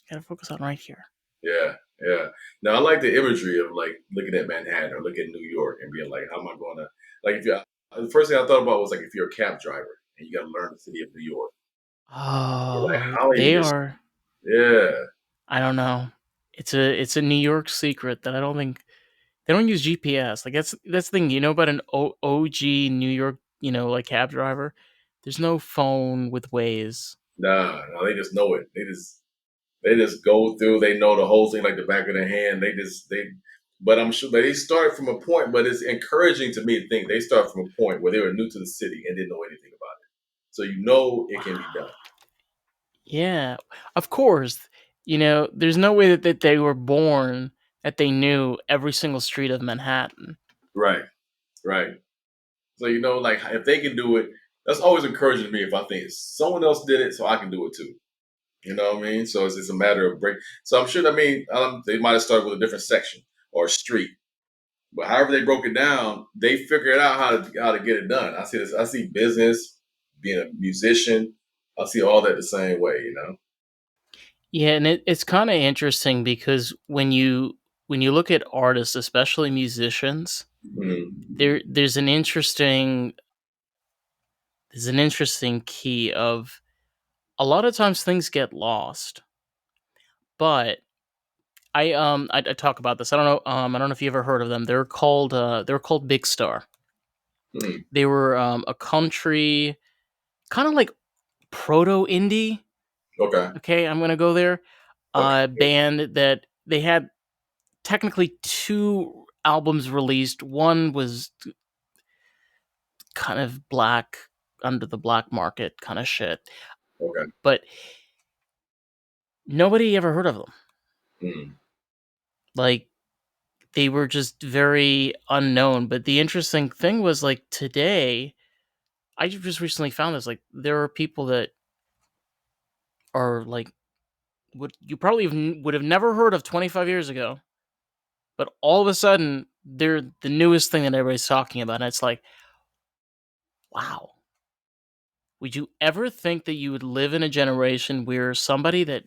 gotta focus on right here. Yeah. Yeah. Now I like the imagery of like looking at Manhattan or looking at New York and being like, how am I going to like the first thing I thought about was like if you're a cab driver and you got to learn the city of New York, you're like, Oh, how are you they just are. yeah, I don't know. It's a New York secret that I don't think they don't use GPS. Like that's the thing. You know about an OG New York, like cab driver. There's no phone with Waze. nah, no, they just know it. They just go through. They know the whole thing like the back of their hand. But I'm sure they start from a point. But it's encouraging to me to think they start from a point where they were new to the city and didn't know anything about it. So it can be done. Yeah, of course. There's no way that they were born that they knew every single street of Manhattan. Right, right. So like if they can do it, that's always encouraging to me. If I think someone else did it, so I can do it too. You know what I mean? So it's just a matter of break. So I'm sure. I mean, they might have started with a different section or street, but however they broke it down, they figured out how to get it done. I see this. I see business, being a musician. I see all that the same way. Yeah, and it's kind of interesting because when you look at artists, especially musicians, Mhm. there's an interesting key of a lot of times things get lost. But I talk about this. I don't know if you ever heard of them. They're called Big Star. Mhm. They were a country kind of like proto indie. Okay. Okay, I'm gonna go there. Okay. Band that they had technically two albums released. One was kind of black, under the black market kind of shit, Okay. but nobody ever heard of them. Mhm. Like they were just very unknown. But the interesting thing was like today, I just recently found this. Like there are people that are like what you probably would have never heard of 25 years ago, but all of a sudden they're the newest thing that everybody's talking about. And it's like, wow, would you ever think that you would live in a generation where somebody that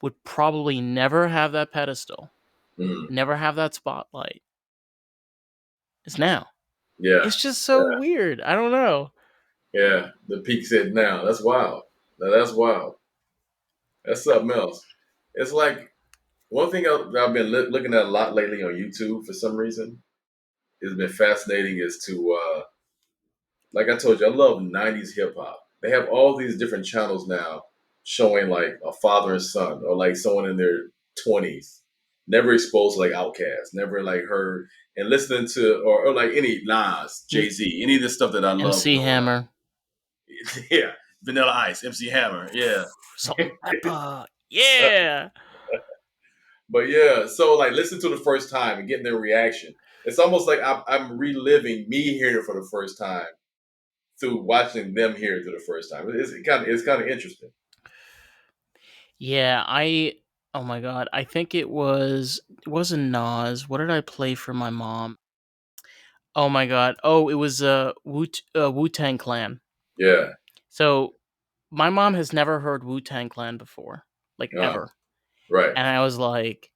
would probably never have that pedestal, Mhm. never have that spotlight, is now? Yeah. It's just so weird. I don't know. Yeah. The peak said now. That's wild. Now, that's wild. That's something else. It's like one thing that I've been looking at a lot lately on YouTube for some reason. It's been fascinating is to like I told you, I love '90s hip hop. They have all these different channels now showing like a father and son, or like someone in their 20s, never exposed to like Outkast, never like heard and listening to or like any Nas, Yeah, Jay Z, any of the stuff that I love MC growing up. Hammer, Yeah, Vanilla Ice, MC Hammer, yeah. Salt and Pepper. Yeah. But yeah, so like listen to the first time and getting their reaction. It's almost like I'm reliving me hearing it for the first time through watching them hear it for the first time. It's kind of interesting. Yeah, oh my god, I think it wasn't Nas. What did I play for my mom? Oh my god. Oh, it was Wu-Tang Clan. Yeah. So, my mom has never heard Wu-Tang Clan before, like Uh, ever. right. And I was like,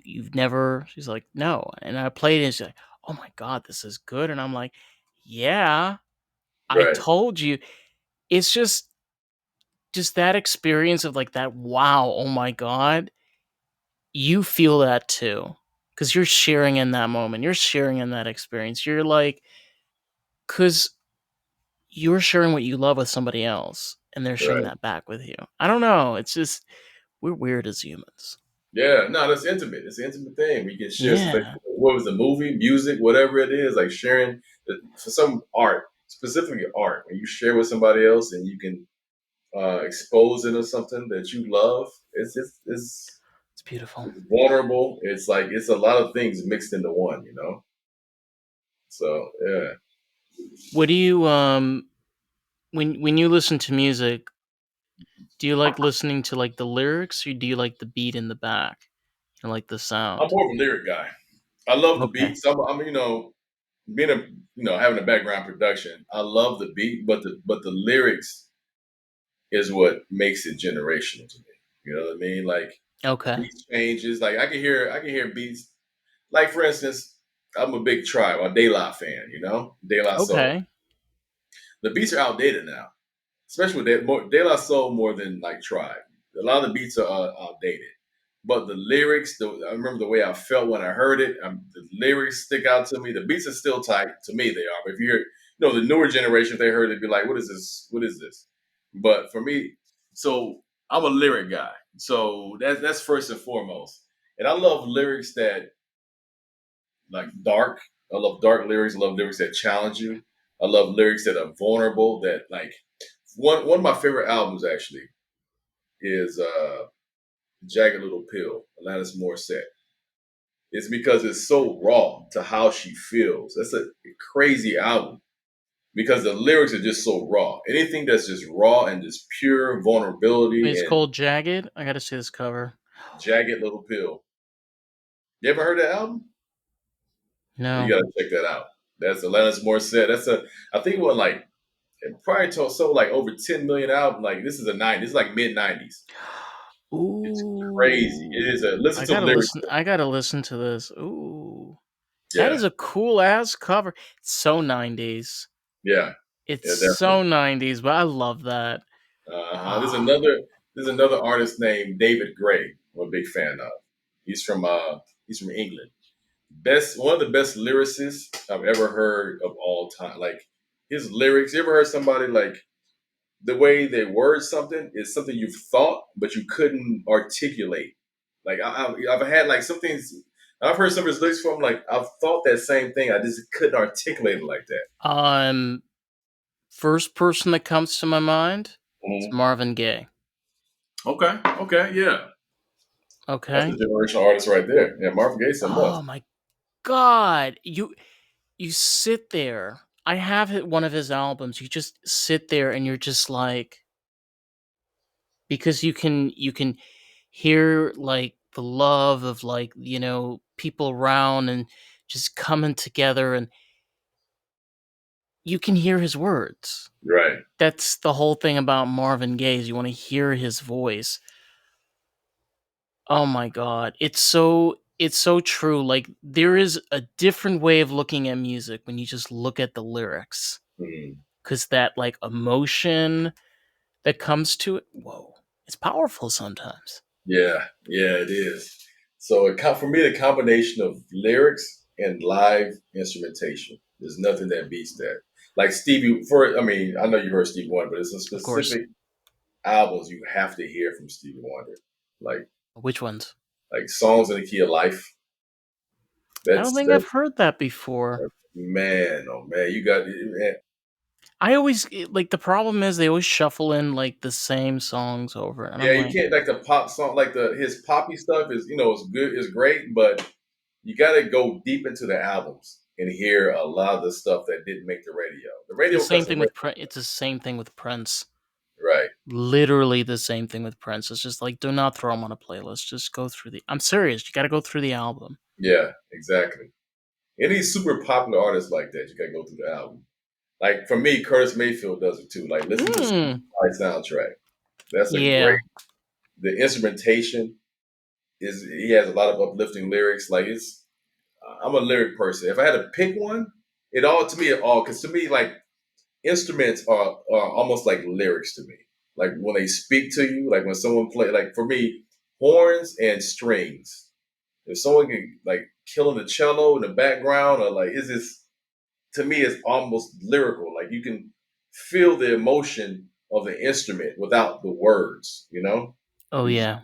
"You've never?" She's like, "No." And I played it and she's like, "Oh my god, this is good." And I'm like, "Yeah, I Right. told you." It's just that experience of like that wow, oh my god, you feel that too. Cause you're sharing in that moment. You're sharing in that experience. You're like, cause you're sharing what you love with somebody else and they're sharing Right. that back with you. I don't know. It's just we're weird as humans. Yeah. No, that's intimate. It's an intimate thing. We can share something. Yeah. What was the movie, music, whatever it is, like sharing for some art, specifically art, when you share with somebody else and you can expose into something that you love. It's beautiful. It's vulnerable. It's like it's a lot of things mixed into one. So yeah. What do you when you listen to music, do you like listening to like the lyrics or do you like the beat in the back? You like the I'm sound? more of a lyric guy. I love the Okay. beats. I'm being having a background production. I love the beat, but the lyrics is what makes it generational to me. You know what I mean? Like Okay. beat changes. Like I can hear beats. Like for instance, I'm a big Tribe, a De La fan. De La Soul. Okay. The beats are outdated now, especially with De La Soul more than like Tribe. A lot of the beats are outdated, but the lyrics, I remember the way I felt when I heard it. The lyrics stick out to me. The beats are still tight to me. They are. But if you hear, the newer generation, if they heard it, be like, "What is this? What is this?" But for me, so I'm a lyric guy. So that's first and foremost. And I love lyrics that like dark. I love dark lyrics. I love lyrics that challenge you. I love lyrics that are vulnerable. That like one of my favorite albums actually is Jagged Little Pill, Alanis Morissette. It's because it's so raw to how she feels. That's a crazy album because the lyrics are just so raw. Anything that's just raw and just pure Wait, vulnerability it's and called Jagged. I gotta see this cover. Jagged Little Pill. You ever heard that album? You No. gotta check that out. That's Alanis Morissette. I think it was like it probably sold like over 10 million albums. Like this is a 90s. This is like mid 90s. It's crazy. It is a Ooh. listen I to the gotta lyrics. listen. I gotta listen to this. Ooh. That Yeah, is a cool ass cover. It's so 90s. yeah, It's yeah, so definitely. 90s, but I love that. Uh-huh. There's Ah, another there's another artist named David Gray. I'm a big fan of. He's from he's from England. Best One of the best lyricists I've ever heard of all time. Like his lyrics. You ever heard somebody like the way they word something is something you've thought but you couldn't articulate. Like I've had like some things. I've heard some of his lyrics from like I've thought that same thing. I just couldn't articulate it like that. um, first person that comes to my mind is Mhm. Marvin Gaye. Okay. Okay. Yeah. That's a Okay. generational artist right there. Yeah, Marvin Gaye something else. Oh my god, you sit there. I have one of his albums. You just sit there and you're just like, because you can hear like the love of like people around and just coming together, and you can hear his words. Right. That's the whole thing about Marvin Gaye, is you want to hear his voice. Oh my god, it's so true. Like there is a different way of looking at music when you just look at the lyrics, Mhm. cuz that like emotion that comes to it, whoa, it's powerful sometimes. Yeah, yeah, it is. So for me, the combination of lyrics and live instrumentation, there's nothing that beats that. Like Stevie, I mean, I know you heard Stevie Wonder, but it's a Of course. specific albums you have to hear from Stevie Wonder, like Which ones? songs in the key of life. I don't That's think I've that's heard that before. man, oh man, you got man. I always like, the problem is they always shuffle in like the same songs over, and Yeah, I'm you like, can't like the pop song, like his poppy stuff is is good, is great, but you got to go deep into the albums and hear a lot of the stuff that didn't make the radio. The it's the radio same cuts the thing radio, with it's the same thing with Prince. right? Literally the same thing with Prince. It's just like, do not throw them on a playlist. Just go through the. I'm serious. You got to go through the album. Yeah, exactly. Any super popular artists like that, you got to go through the album. Like for me, Curtis Mayfield does it too. Like listen to Mm, Spotify soundtrack. That's a great. yeah. The instrumentation is he has a lot of uplifting lyrics. Like it's I'm a lyric person. If I had to pick one, it all because to me like instruments are almost like lyrics to me. Like when they speak to you, like when someone play, like for me, horns and strings. If someone can like killing the cello in the background, or like is this to me it's almost lyrical. Like you can feel the emotion of the instrument without the words. Oh You just- yeah.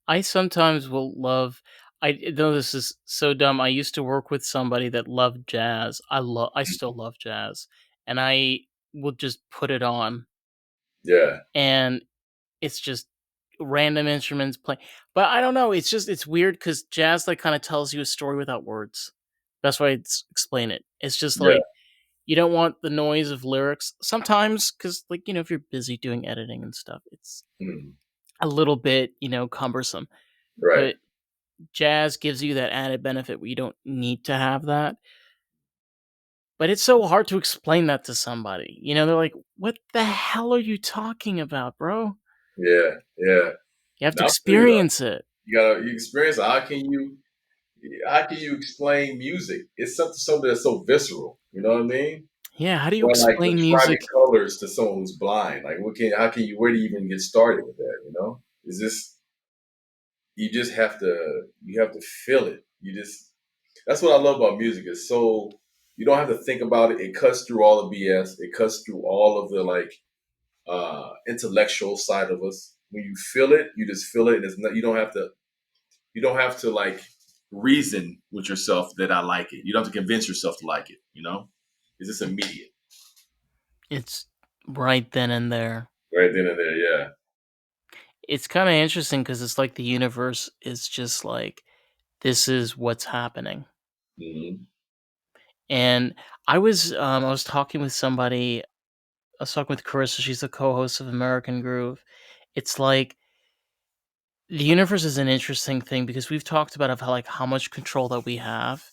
I sometimes will love. I know this is so dumb. I used to work with somebody that loved jazz. I still love jazz, and I will just put it on, yeah, and it's just random instruments playing. But I don't know. It's weird because jazz like kind of tells you a story without words. Best way to explain it. It's just yeah, like, you don't want the noise of lyrics sometimes, because like, if you're busy doing editing and stuff, it's mhm, a little bit cumbersome. right, But jazz gives you that added benefit where you don't need to have that. But it's so hard to explain that to somebody. They're like, "What the hell are you talking about, bro?" yeah, yeah. You have to Now, I feel you though. experience it. You experience. How can you? how can you explain music? It's something that's so visceral. You know what I mean? Yeah, how do you Or like the explain primary music? colors to someone who's blind. Like, how can you? Where do you even get started with that? You know? Is this? You just have to. You have to feel it. You just. That's what I love about music. It's so you don't have to think about it. It cuts through all the BS. It cuts through all of the like intellectual side of us. When you feel it, you just feel it, and it's not. You don't have to. You don't have to like reason with yourself that I like it. You don't have to convince yourself to like it. You know, it's just immediate, It's right then and there. right then and there. Yeah. It's kind of interesting because it's like the universe is just like, this is what's happening. Hmm. And I was talking with somebody. I was talking with Carissa. She's the co-host of American Groove. It's like the universe is an interesting thing because we've talked about of how like how much control that we have.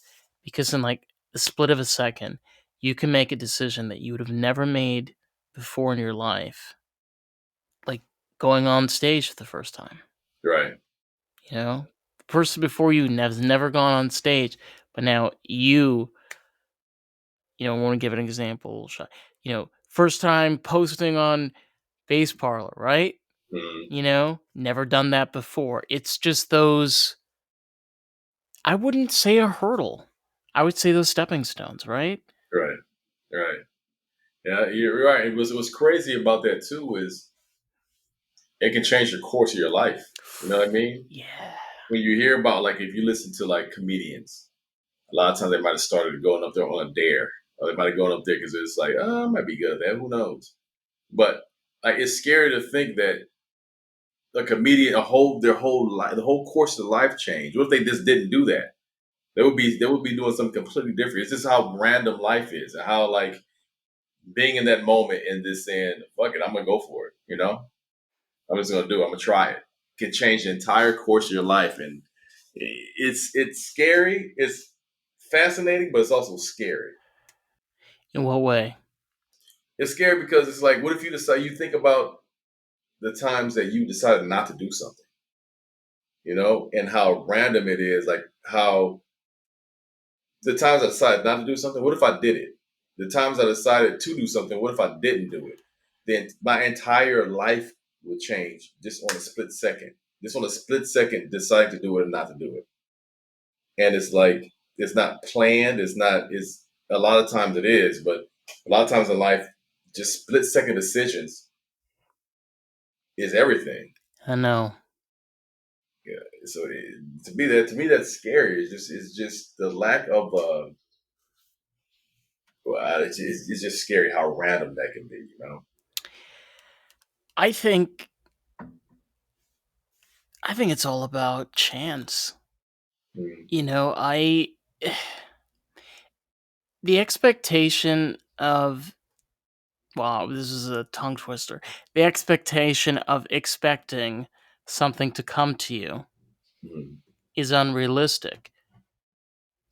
Because in like the split of a second, you can make a decision that you would have never made before in your life, like going on stage for the first time. Right. You know, the person before you has never gone on stage, but now I want to give an example. First time posting on Bass Parlour, right? Hmm. Never done that before. It's just those, I wouldn't say a hurdle. I would say those stepping stones, right? Right. Right. Yeah, you're right. What's crazy about that too is it can change the course of your life. You know what I mean? Yeah. When you hear about like if you listen to like comedians, a lot of times they might have started going up there on a dare, or they might have gone up there because it's like, oh, I might be good at that. Who knows? But like, it's scary to think that a comedian, their whole life, the whole course of their life changed. What if they just didn't do that? They would be doing something completely different. It's just how random life is, and how like being in that moment and just saying, "Fuck it, I'm gonna go for it." You know, I'm just gonna do it. I'm gonna try it. Can change the entire course of your life, and it's scary. It's fascinating, but it's also scary. In what way? It's scary because it's like, what if you decide? You think about the times that you decided not to do something, and how random it is. Like how the times I decided not to do something, what if I did it? The times I decided to do something, what if I didn't do it? Then my entire life would change just on a split second. Just on a split second, decide to do it or not to do it. And it's like it's not planned. It's not. It's a lot of times it is, but a lot of times in life, just split second decisions is everything. I know. Yeah. So to me that's scary. It's just the lack of it's just scary how random that can be. I think I think it's all about chance. Mm, I the expectation of, wow, this is a tongue twister. The expectation of expecting something to come to you mm, is unrealistic.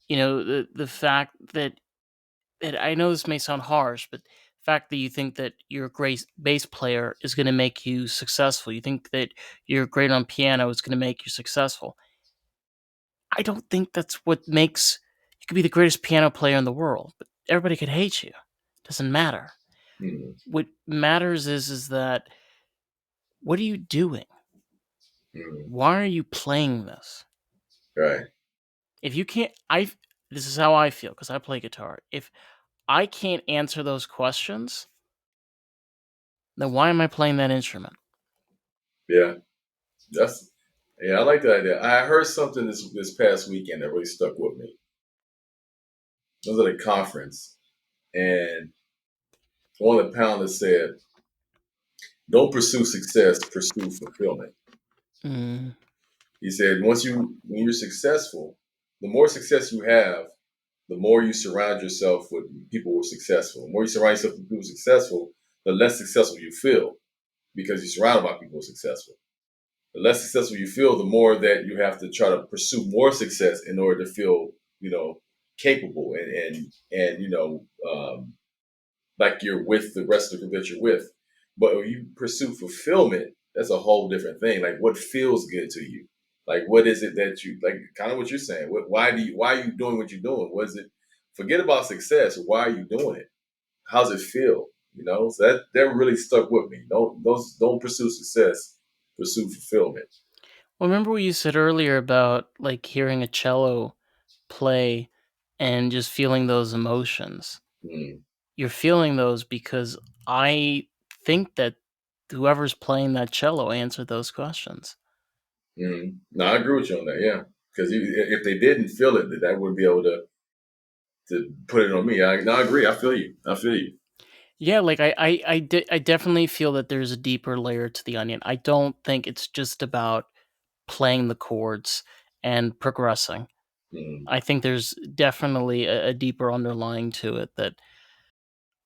The fact that I know this may sound harsh, but the fact that you think that your great bass player is going to make you successful, you think that you're great on piano is going to make you successful. I don't think that's what makes you could be the greatest piano player in the world, but everybody could hate you. Doesn't matter. mm, What matters is that, what are you doing? mm. Why are you playing this? Right. If you can't, I this is how I feel because I play guitar. If I can't answer those questions, then why am I playing that instrument? Yeah. That's yeah. I like that idea. I heard something this past weekend that really stuck with me. I was at a conference, and one of the panelists said, "Don't pursue success, pursue fulfillment." Mm, He said, when you're successful, the more success you have, the more you surround yourself with people who are successful. The more you surround yourself with people who are successful, the less successful you feel because you're surrounded by people who are successful. The less successful you feel, the more that you have to try to pursue more success in order to feel, capable and like you're with the rest of the group that you're with. But when you pursue fulfillment, that's a whole different thing. Like what feels good to you. Like, what is it that you like? Kind of what you're saying. Why are you doing what you're doing? What is it? Forget about success. Why are you doing it? How's it feel? So that really stuck with me. Don't pursue success. Pursue fulfillment. Well, remember what you said earlier about like hearing a cello play and just feeling those emotions. Mm, You're feeling those because I think that whoever's playing that cello answered those questions. No, I agree with you on that. Yeah, because if they didn't feel it, that wouldn't be able to put it on me. I agree. I feel you. I feel you. Yeah, like I definitely feel that there's a deeper layer to the onion. I don't think it's just about playing the chords and progressing. Mm, I think there's definitely a deeper underlying to it that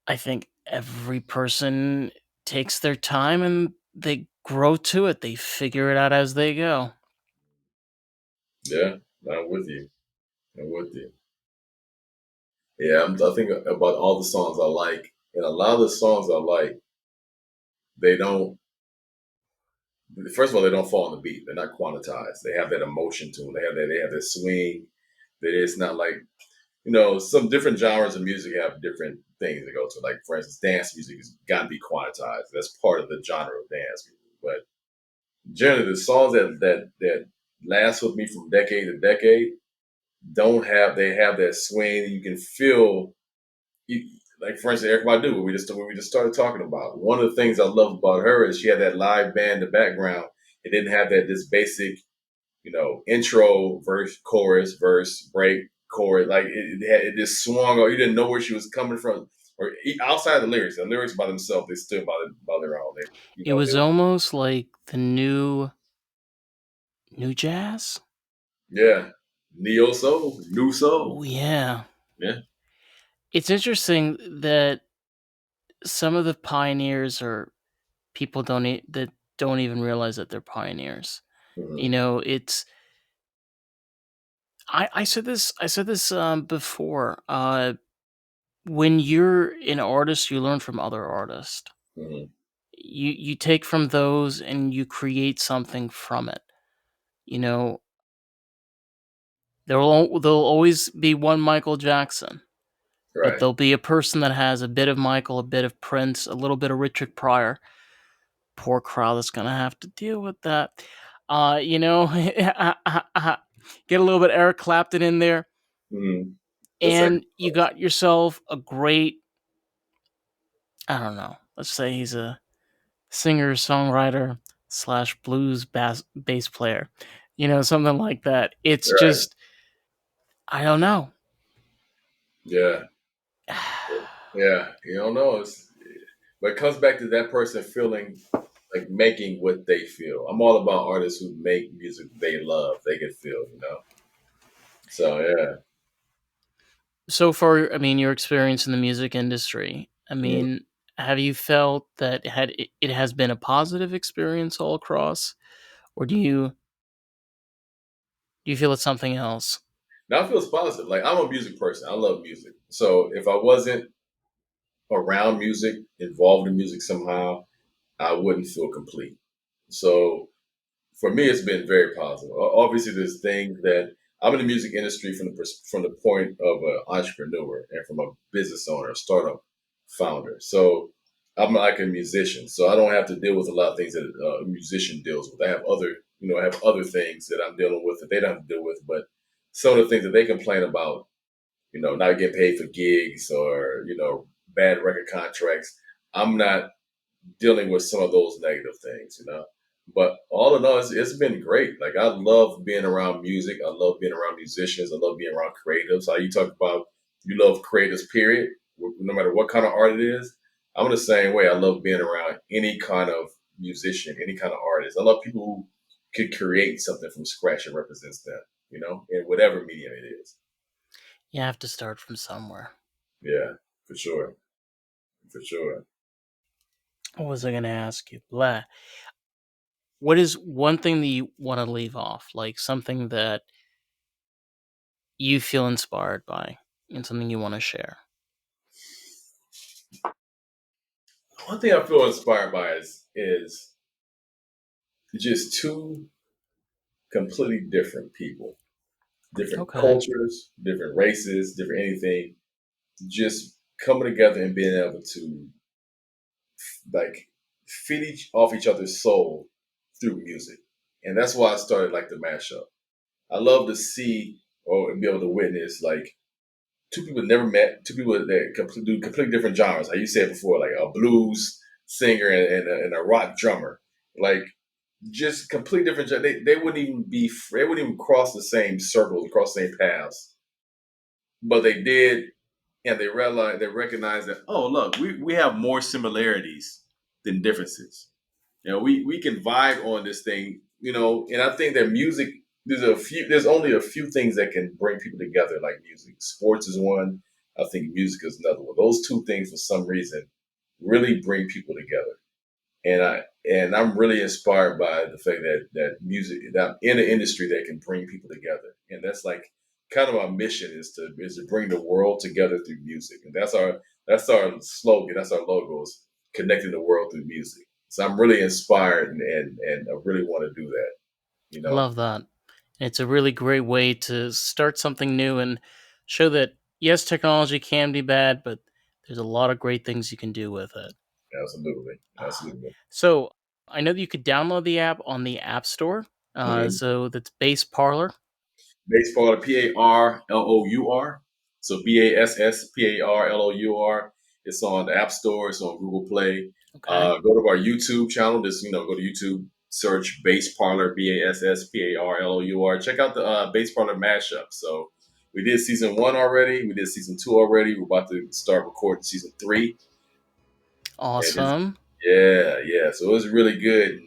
I think every person takes their time and they grow to it. They figure it out as they go. yeah, I'm with you. I'm with you. Yeah, I think about all the songs I like, and a lot of the songs I like, they don't. First of all, they don't fall on the beat. They're not quantized. They have that emotion to them. They have that swing. That it's not like some different genres of music have different things to go to. Like for instance, dance music has got to be quantized. That's part of the genre of dance music. But generally, the songs that last with me from decade to decade don't have they have that swing. You can feel you, like for instance, Eric Badu, what we just started talking about. One of the things I love about her is she had that live band in the background. It didn't have that this basic, intro, verse, chorus, verse, break, chorus. Like it just swung. Or you didn't know where she was coming from, or outside of the lyrics by themselves, they stood by their own. It was almost like the new jazz. Yeah, neo soul, new Oh soul. yeah. Yeah. It's interesting that some of the pioneers are people that don't even realize that they're pioneers. Hmm. You know, it's I said this before. When you're an artist, you learn from other artists. Hmm. You take from those and you create something from it. You know, there'll always be one Michael Jackson, but Right. there'll be a person that has a bit of Michael, a bit of Prince, a little bit of Richard Pryor. Poor crowd that's gonna have to deal with that. Get a little bit Eric Clapton in there, Hmm. The second. and you got yourself a great. I don't know. Let's say he's a singer songwriter slash blues bass player. Something like that. It's Right. just I don't know. Yeah. Yeah. You don't know. But it comes back to that person feeling like making what they feel. I'm all about artists who make music they love, they can feel. So yeah. So far, I mean, your experience in the music industry. I Mm. mean, have you felt that it has been a positive experience all across, or do you feel it's something else? Now it feels positive. Like I'm a music person. I love music. So if I wasn't around music, involved in music somehow, I wouldn't feel complete. So for me, it's been very positive. Obviously, there's things that I'm in the music industry from the point of an entrepreneur and from a business owner, a startup founder. So I'm like a musician, so I don't have to deal with a lot of things that a musician deals with. I have other things that I'm dealing with that they don't have to deal with. But some of the things that they complain about, not getting paid for gigs or bad record contracts, I'm not dealing with some of those negative things. But all in all, it's been great. Like I love being around music. I love being around musicians. I love being around creatives. How you talk about you love creatives, period. No matter what kind of art it is, I'm the same way. I love being around any kind of musician, any kind of artist. I love people who could create something from scratch and represents them. In whatever medium it is. You have to start from somewhere. Yeah, for sure, for sure. What was I going to ask you? Blah. What is one thing that you want to leave off? Like something that you feel inspired by and something you want to share? One thing I feel inspired by is just two. completely different people, different Okay. cultures, different races, different anything, just coming together and being able to like feed off each other's soul through music. And that's why I started like the mashup. I love to see or be able to witness like two people never met, two people that do completely different genres. Like you said before, like a blues singer and a rock drummer. Like just complete different. They wouldn't even be. They wouldn't even cross the same circles, cross the same paths. But they did, and they recognized that. Oh, look, we have more similarities than differences. We can vibe on this thing. And I think that music. There's only a few things that can bring people together, like music. Sports is one. I think music is another one. Those two things, for some reason, really bring people together. And I'm really inspired by the fact that music that I'm in an industry that can bring people together, and that's like kind of our mission is to bring the world together through music, and that's our slogan, that's our logo, is connecting the world through music. So I'm really inspired, and I really want to do that. You I know, love that. It's a really great way to start something new and show that yes, technology can be bad, but there's a lot of great things you can do with it. absolutely, Ah. absolutely. So I know that you could download the app on the App Store. Mhm. So that's Bass Parlor. Bass Parlour, Parlour. So Bassparlour. It's on the App Store. It's on Google Play. Okay. Go to our YouTube channel. Just go to YouTube, search Bass Parlour, Bassparlour. Check out the Bass Parlour mashup. So we did season 1 already. We did season 2 already. We're about to start recording season 3. And it's Awesome. yeah, yeah. So it was really good.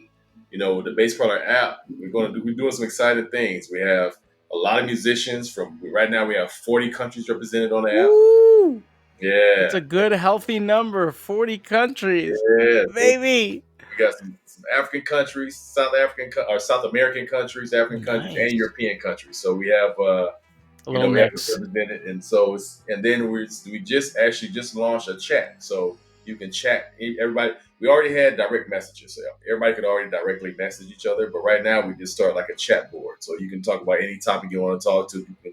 The Bass Parlour app, we're doing some exciting things. We have a lot of musicians from right now. We have 40 countries represented on the app. Woo! That's Yeah, a good, healthy number. 40 countries. yeah. So Baby. we got some African countries, or South American countries, African countries, and Nice. European countries. So we have A little we have it mix. represented, and then we just launched a chat, so you can chat. Everybody, we already had direct messages, so everybody could already directly message each other. But right now, we just start like a chat board, so you can talk about any topic you want to talk to. You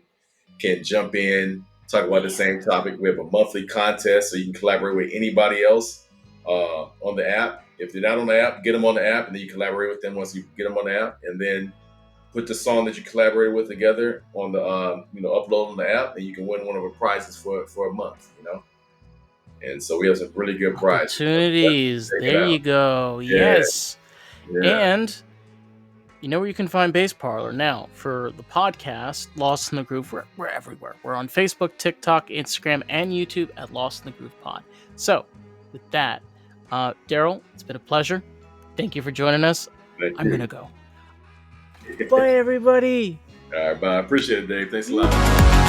can jump in, talk about the Yeah. same topic. We have a monthly contest, so you can collaborate with anybody else on the app. If they're not on the app, get them on the app, and then you collaborate with them once you get them on the app, and then put the song that you collaborated with together on the upload on the app, and you can win one of the prizes for a month. And so we have some really good prizes. Opportunities. Check it There out. you go. Yeah, Yes. yeah. And you know where you can find Bass Parlor now for the podcast, Lost in the Groove. We're everywhere. We're on Facebook, TikTok, Instagram, and YouTube at Lost in the Groove Pod. So, with that, Darryl, it's been a pleasure. Thank you for joining us. Thank I'm you. gonna go. Bye, everybody. All right, bye. I appreciate it, Dave. Thanks a Woo. lot.